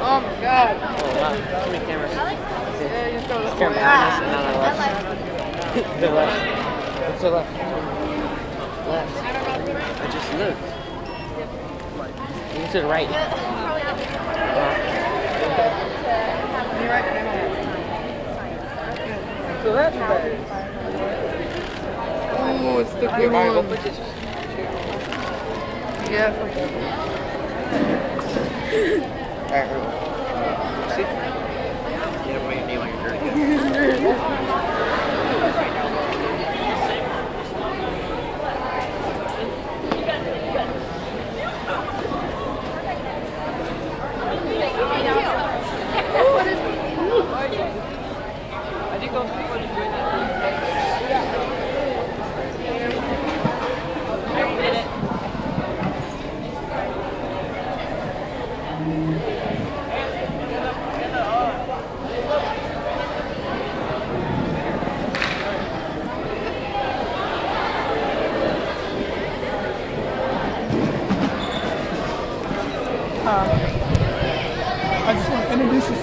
Oh my God. Oh wow. Too many cameras. Yeah, you throw the Camera behind us and on our left. The left. What's the left? Left. I just looked. You to the right. So that's bad. Oh, it's the good one. Yeah. Alright, see? Yeah, put your knee like you're dirty.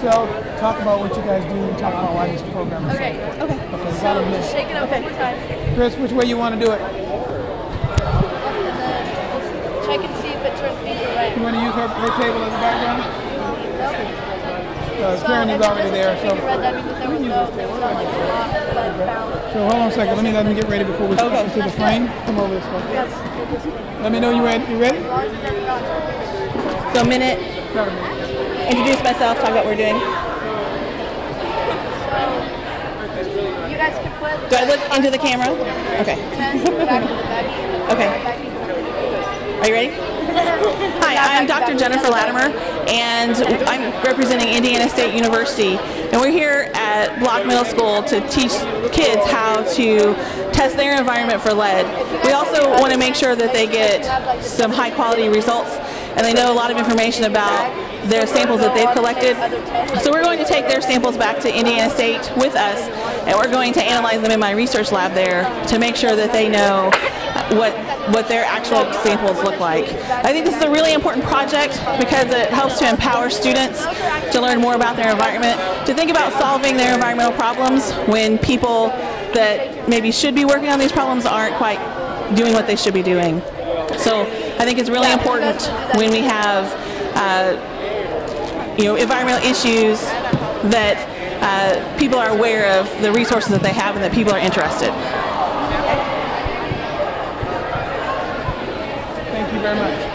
yourself, talk about what you guys do, and talk about why this program is so important. Okay. Okay, got a minute. Shake it up one more time. Chris, which way you want to do it? And then check and see if it turns either way. You want to use her table as a background? Karen is already there, so. So hold on a second. Let me get ready before we start into the frame. Come over this way. Let me know you ready. You ready? So a minute. Introduce myself. Talk about what we're doing. You guys can put. Do I look into the camera? Okay. Okay. Are you ready? Hi, I'm Dr. Jennifer Latimer, and I'm representing Indiana State University. And we're here at Block Middle School to teach kids how to test their environment for lead. We also want to make sure that they get some high quality results, and they know a lot of information about their samples that they've collected. So we're going to take their samples back to Indiana State with us, and we're going to analyze them in my research lab there to make sure that they know what their actual samples look like. I think this is a really important project because it helps to empower students to learn more about their environment, to think about solving their environmental problems when people that maybe should be working on these problems aren't quite doing what they should be doing. So I think it's really important when we have environmental issues that people are aware of the resources that they have and that people are interested. Thank you very much.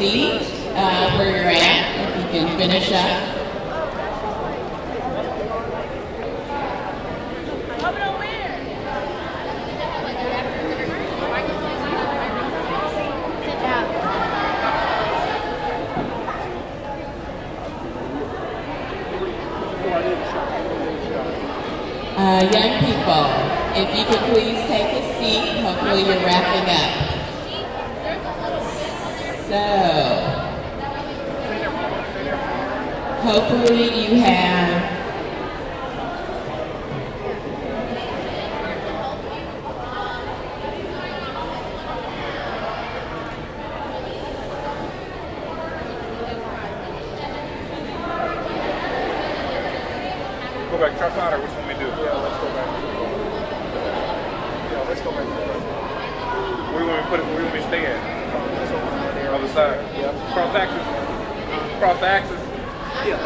seat where you're at, if you can finish up. Young people, if you could please take a seat, hopefully you're wrapping up. So, hopefully you have Go back, try to find her, which one we do? Yeah, let's go back. Yeah, let's go back. Where do you want me to put it? Where do you want me to stay at? Other side. Yeah. Cross the axis. Cross the axis. Yeah.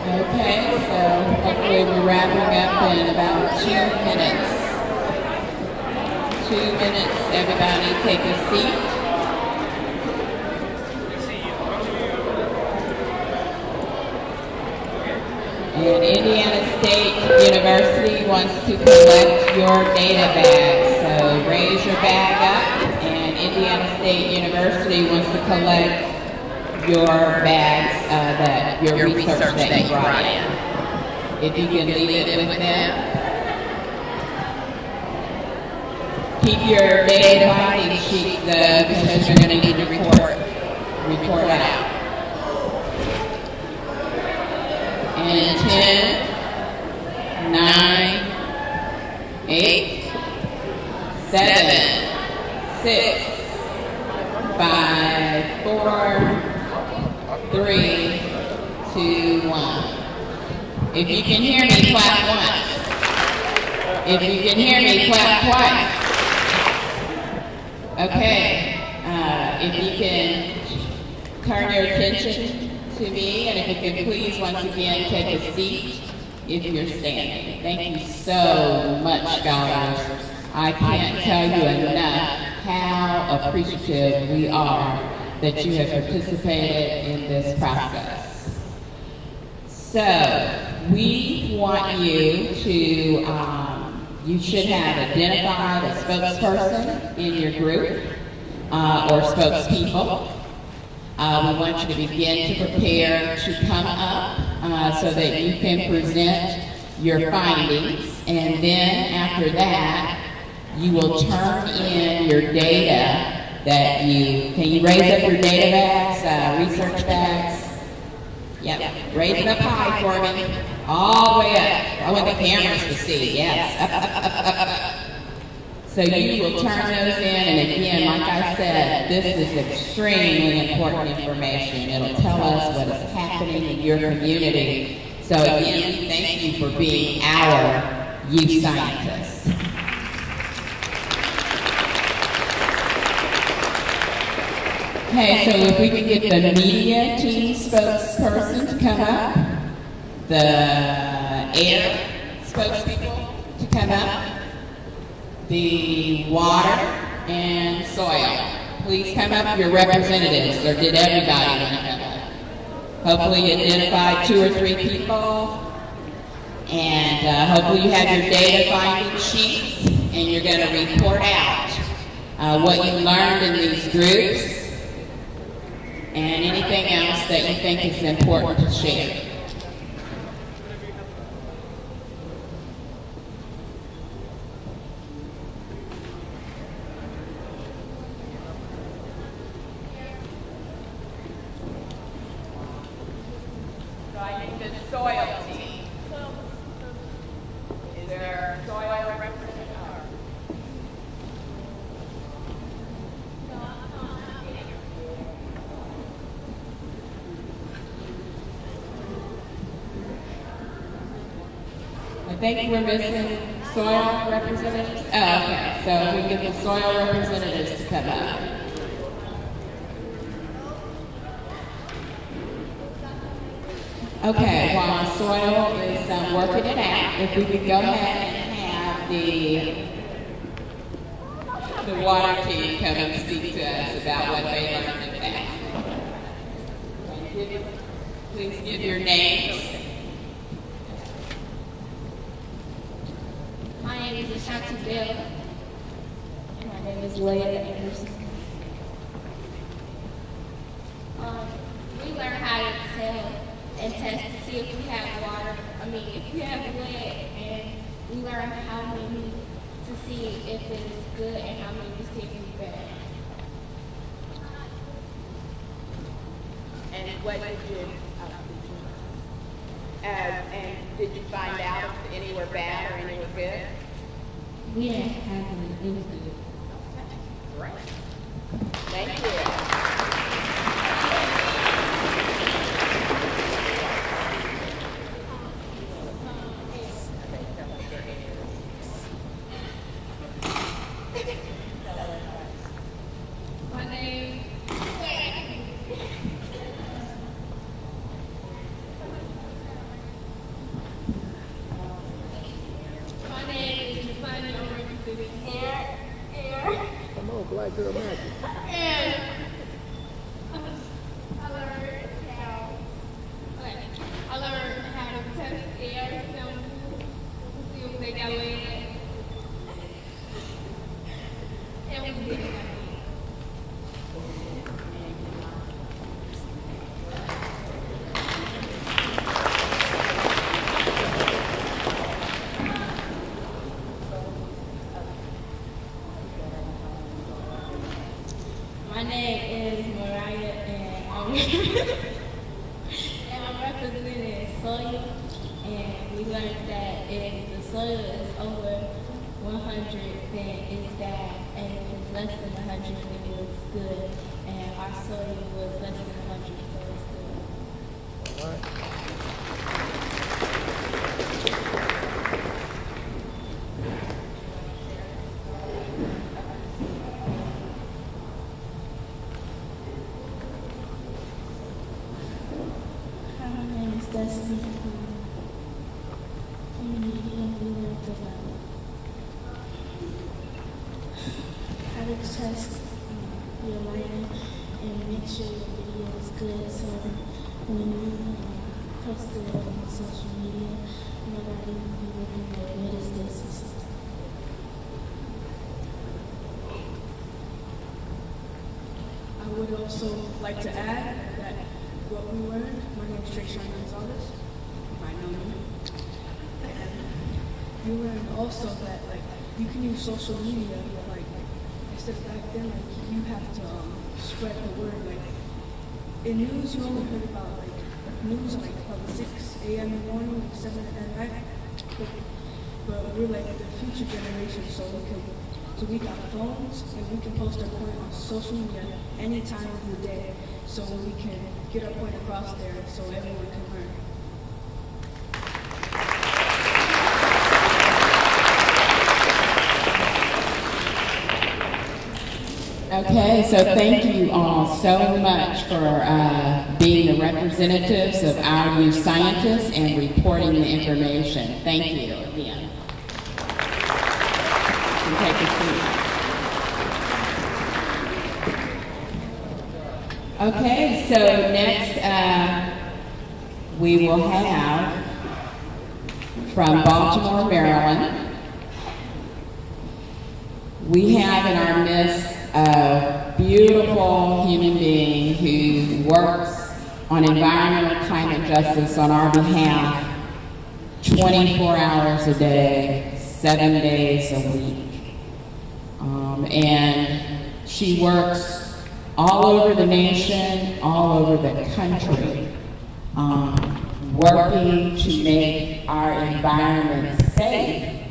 Okay, so hopefully we're wrapping up in about 2 minutes. 2 minutes, everybody take a seat. And Indiana State University wants to collect your data bag. So raise your bag up, and Indiana State University wants to collect your bags, your research that you brought in. If you can leave it with them. Keep your data finding sheet though, because you're going to need to report out. And 10, 9, 8, 7, 6, 5, 4, 3, 2, 1. If you can hear me, clap once. If you can hear me, clap twice. Okay. If you can turn your attention to me, and if you can please once again take a seat if you're standing. Thank you so much, scholars. I can't tell you enough how appreciative we are that you have participated in this process. So, we want you to, you should have identified a spokesperson in your group, or spokespeople. We want you to begin to prepare to come up so that you can present your findings, and then after that, you will turn in your data that can you raise up your data bags, research bags? Yep, raise it up high for me, all the way up. I want the cameras to see, yes, up. So you will turn those in, and again, like I said, this is extremely important information. It'll tell us what is happening in your community. So again, thank you for being our youth scientists. Okay, so if we could get the media team spokesperson to come up, the air spokespeople to come up, the water and soil. Please come up, your representatives, or did everybody want to come up? Hopefully you identified 2 or 3 people, and hopefully you have your data finding sheets, and you're going to report out what you learned in these groups, and anything else that you think is important to share. So I need the soil team. Is there a soil representative? I think we're missing soil representatives? Oh, okay. So if we can get the soil representatives to come up. Okay, while the soil is working it out, if we could go ahead and have the water team come and speak to us about what they learned in that. Please give your names. My name is Ashanti Bill. My name is Leah Anderson. We learn how to tell and test to see if we have water. If we have lead, and we learn how many to see if it is good and how many to see if it's bad. And what did you, and did you find out if any were bad or any were good? We didn't have any. It was good. Right. Thank you. Black girl magic. And I learned how to test air samples to see if they got lead. And we did. My name is Mariah, and I'm representing soil. And we learned that if the soil is over 100, then it's bad, and if it's less than 100, then it's good. And our soil was less than 100, so it's good. All right. Dusty. How to test your lighting and make sure your video is good, so when you post it on social media, nobody will be looking at what is this or something. I would also like to add that what we learned, my name is Trayshawn Gonzalez, you might know me. And we learned also that you can use social media, instead of back then, you have to spread the word. In news, you only heard about news about 6 a.m. in the morning, 7 at night. But we're the future generation, so we got phones and we can post our point on social media any time of the day, so we can get our point across there so everyone can learn. Okay, so thank you all so much for being the representatives of our youth scientists and reporting the information. Thank you again. You can take a seat. Okay, so next we will have from Baltimore, Maryland. We have in our midst a beautiful human being who works on environmental climate justice on our behalf 24 hours a day, 7 days a week. And she works all over the nation, all over the country, working to make our environment safe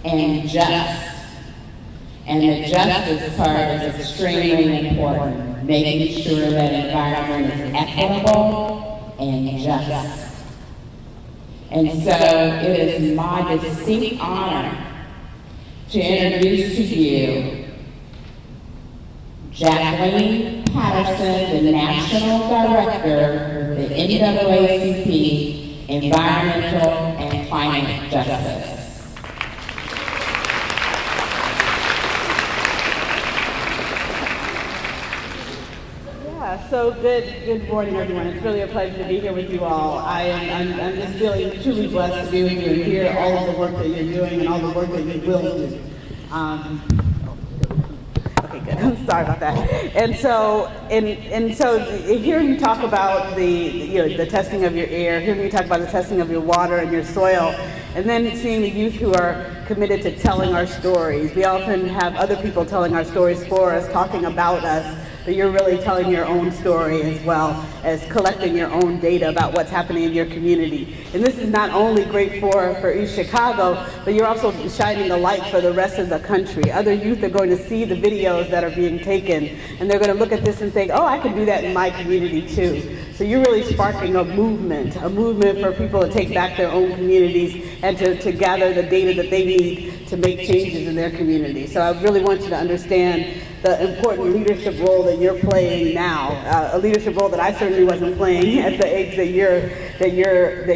and just. And the justice part is extremely important, making sure that environment is equitable and just. And so it is my distinct honor to introduce to you Jacqueline Patterson, the National Director for the NAACP Environmental and Climate Justice. So good morning, everyone. It's really a pleasure to be here with you all. I'm just feeling truly blessed to be with you and hear all of the work that you're doing and all the work that you will do. Okay, good. I'm sorry about that. And so hearing you talk about the testing of your air, hearing you talk about the testing of your water and your soil, and then seeing the youth who are committed to telling our stories. We often have other people telling our stories for us, talking about us, but you're really telling your own story as well as collecting your own data about what's happening in your community. And this is not only great for East Chicago, but you're also shining a light for the rest of the country. Other youth are going to see the videos that are being taken, and they're going to look at this and think, oh, I can do that in my community too. So you're really sparking a movement for people to take back their own communities and to gather the data that they need to make changes in their community. So I really want you to understand the important leadership role that you're playing now, a leadership role that I certainly wasn't playing at the age that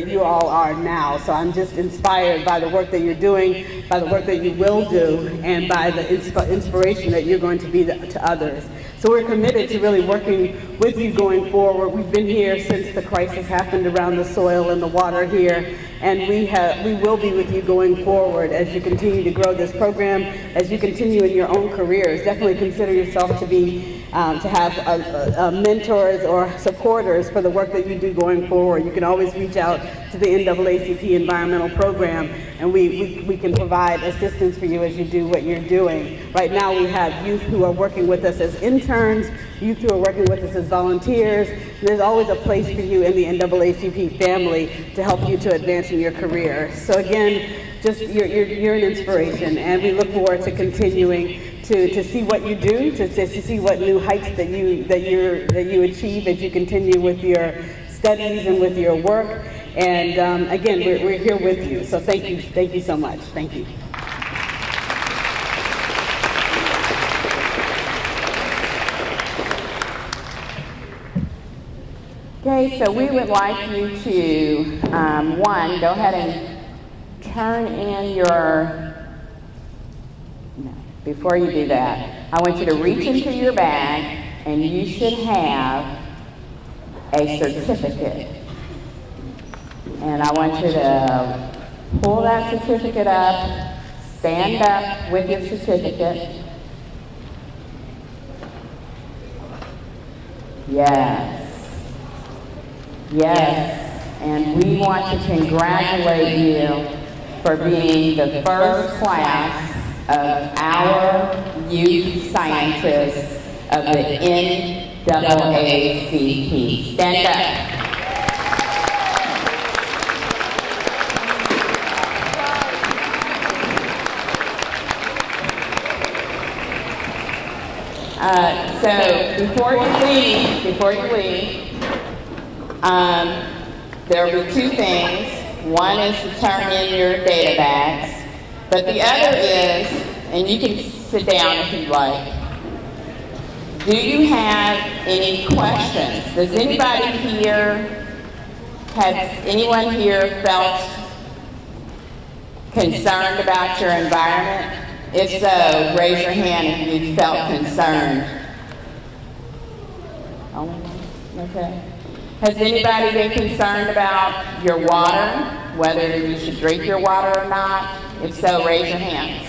you all are now. So I'm just inspired by the work that you're doing, by the work that you will do, and by the inspiration that you're going to be to others. So we're committed to really working with you going forward. We've been here since the crisis happened around the soil and the water here, and we will be with you going forward as you continue to grow this program, as you continue in your own careers. Definitely consider yourself to be to have mentors or supporters for the work that you do going forward. You can always reach out to the NAACP Environmental Program, and we can provide assistance for you as you do what you're doing. Right now we have youth who are working with us as interns, youth who are working with us as volunteers. And there's always a place for you in the NAACP family to help you to advance in your career. So again, just you're an inspiration, and we look forward to continuing to see what you do, to see what new heights that you achieve as you continue with your studies and with your work. And again, we're here with you. So thank you so much. Thank you. Okay, so we would like you to, one, go ahead and turn in your, no, before you do that, I want you to reach into your bag, and you should have a certificate. And I want you to pull that certificate up, stand up with your certificate. Yes. Yes, and we want to congratulate you for being the first class of our youth scientists of the NAACP. Stand up. So before you leave, there will be two things. One is to turn in your data bags, but the other is, and you can sit down if you'd like, do you have any questions? Does anybody here, has anyone here felt concerned about your environment? If so, raise your hand if you felt concerned. Okay. Has anybody been concerned about your water, whether you should drink your water or not? If so, raise your hands.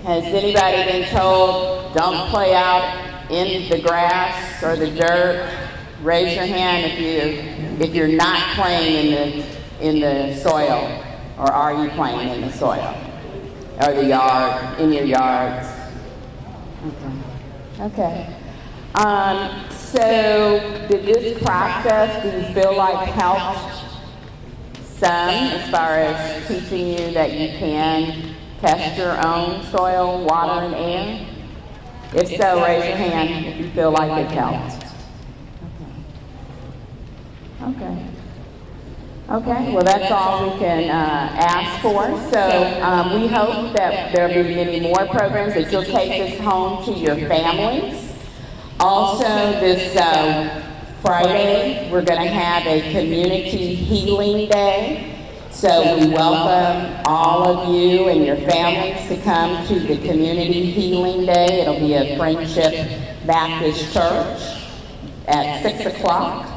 Has anybody been told, don't play out in the grass or the dirt? Raise your hand if you're not playing in the soil, or are you playing in the soil or the yard, in your yards? Okay. So did this process, do you feel like helped some as far as teaching you that you can test your own soil, water, and air? If so, raise your hand if you feel like it helped. Okay. Okay, well that's all we can ask for. So we hope that there will be many more programs that you'll take this home to your families. Also this Friday, we're going to have a community healing day. So we welcome all of you and your families to come to the Community Healing Day. It'll be at Friendship Baptist Church at 6 o'clock.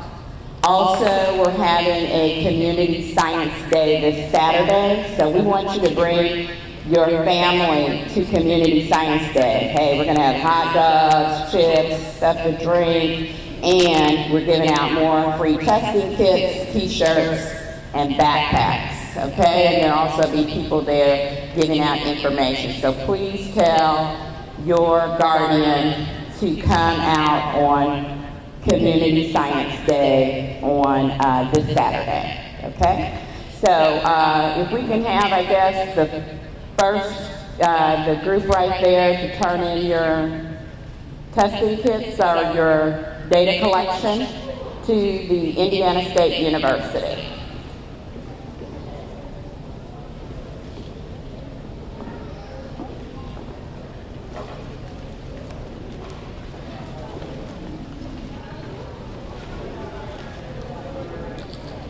Also, we're having a Community Science Day this Saturday. So we want you to bring your family to Community Science Day. Hey, we're going to have hot dogs, chips, stuff to drink, and we're giving out more free testing kits, t-shirts, and backpacks, okay? And there'll also be people there giving out information. So please tell your guardian to come out on Community Science Day on this Saturday, okay? So if we can have, I guess, the group right there to turn in your testing kits or your data collection to the Indiana State University.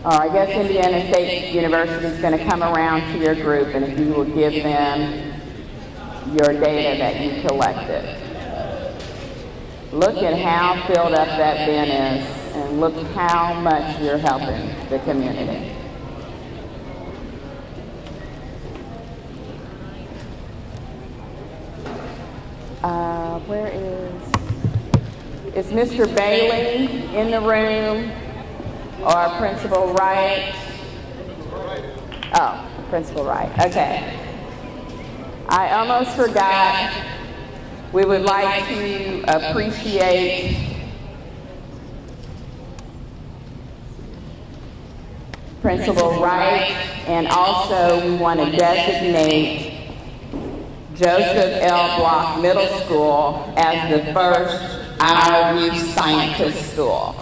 I guess Indiana State University is going to come around to your group, and if you will give them your data that you collected. Look at how filled up that bin is, and look how much you're helping the community. Where is Mr. Bailey in the room? Or Principal Wright? Oh, Principal Wright, okay. I almost forgot. We would like to appreciate Principal Wright, and also we want to designate Joseph L. Block Middle School as the first Our Youth Scientist School.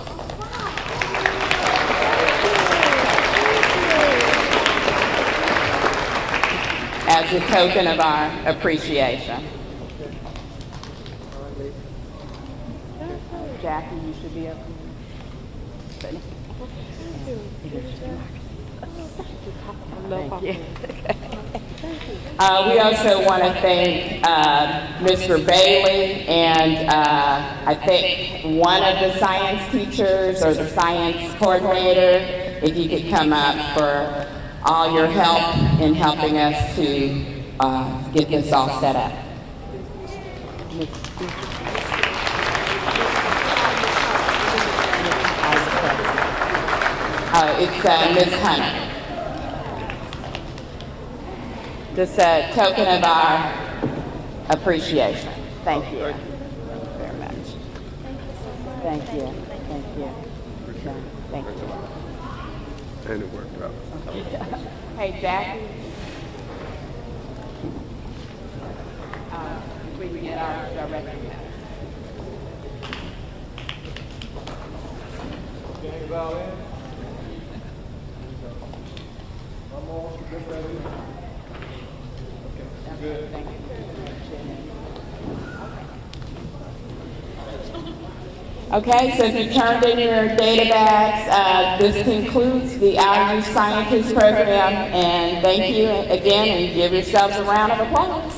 As a token of our appreciation. Jackie, you should be up here. Thank you. We also want to thank Mr. Bailey and I think one of the science teachers or the science coordinator, if you could come up for all your help in helping us to get this all set up. It's Ms. Hunter. Just a token of our appreciation. Thank you very much. Thank you. Thank you. Thank you. And it worked out. Hey, Jackie. We can get our director. Good. Thank you. Okay, so if you turned in your data bags, this concludes the Our Youth Scientist program, and thank you again, and give yourselves a round of applause.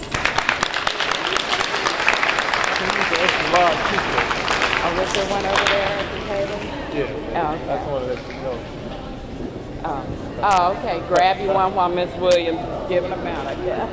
Oh, was there one over there at the table? Yeah, oh, okay. That's one of the, Oh, okay, grab you one while Ms. Williams is giving them out, I guess.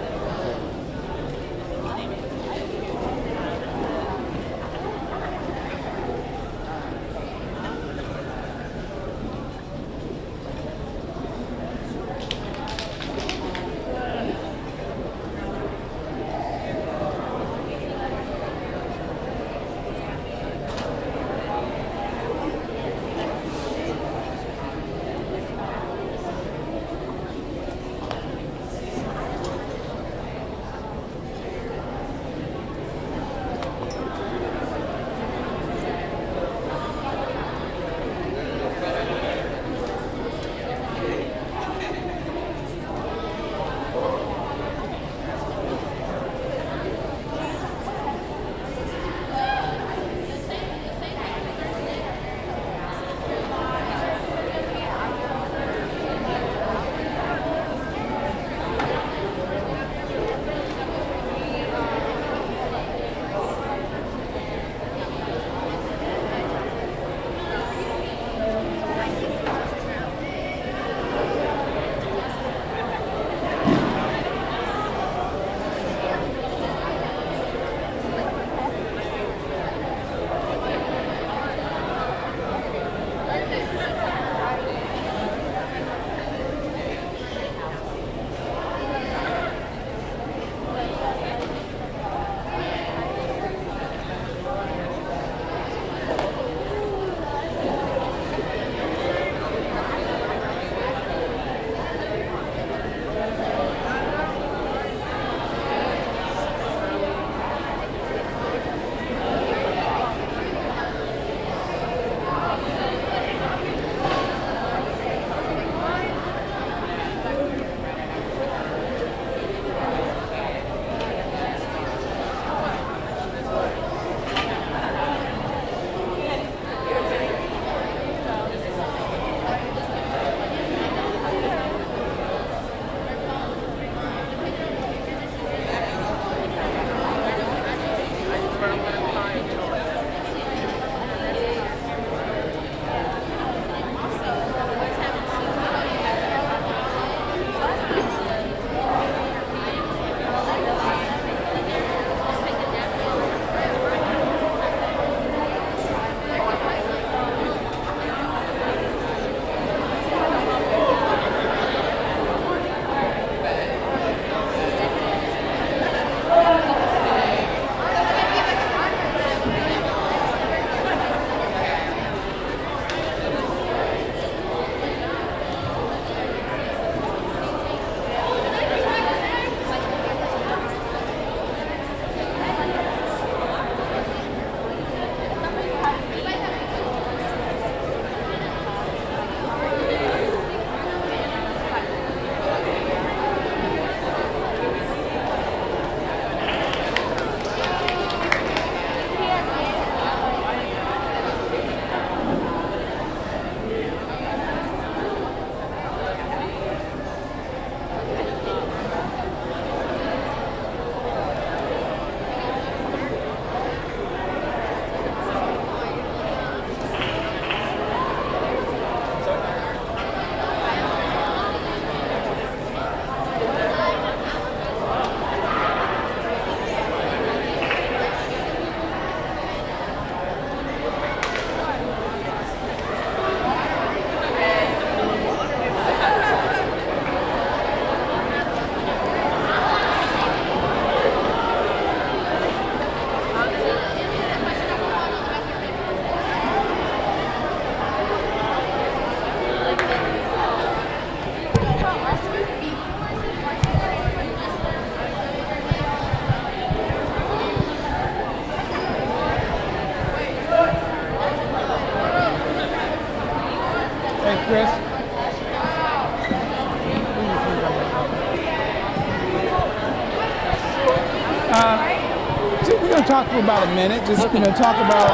talk for about a minute. Just talk about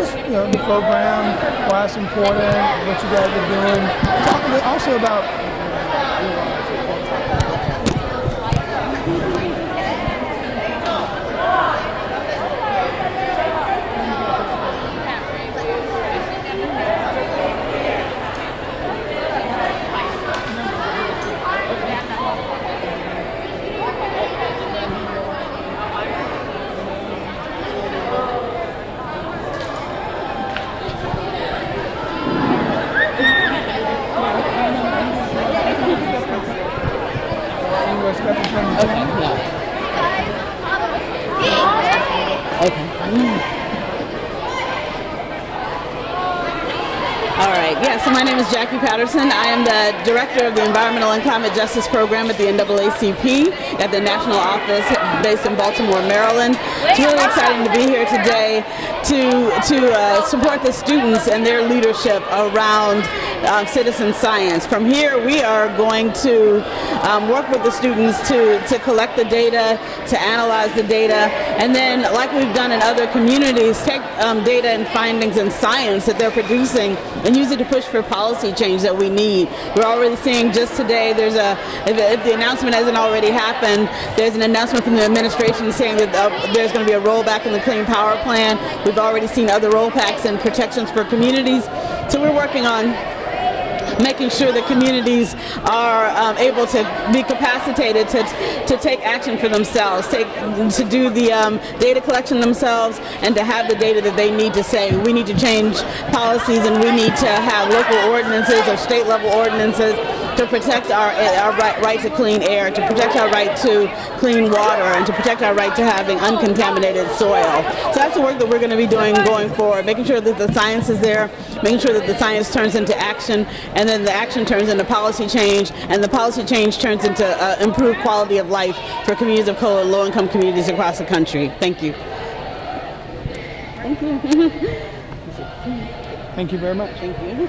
the program, why it's important, what you guys are doing. Talk a bit also about. So my name is Jackie Patterson. I am the Director of the Environmental and Climate Justice Program at the NAACP at the national office based in Baltimore, Maryland. It's really exciting to be here today to support the students and their leadership around citizen science. From here, we are going to work with the students to collect the data, to analyze the data, and then, like we've done in other communities, take data and findings and science that they're producing and use it to push for policy change that we need. We're already seeing just today, if the announcement hasn't already happened, there's an announcement from the administration saying that there's going to be a rollback in the Clean Power Plan. We've already seen other rollbacks and protections for communities. So we're working on making sure that communities are able to be capacitated to take action for themselves, to do the data collection themselves, and to have the data that they need to say, we need to change policies and we need to have local ordinances or state level ordinances to protect our right to clean air, to protect our right to clean water, and to protect our right to having uncontaminated soil. So that's the work that we're going to be doing going forward, making sure that the science is there, making sure that the science turns into action, and then the action turns into policy change, and the policy change turns into improved quality of life for communities of color, low-income communities across the country. Thank you. Thank you very much. Thank you.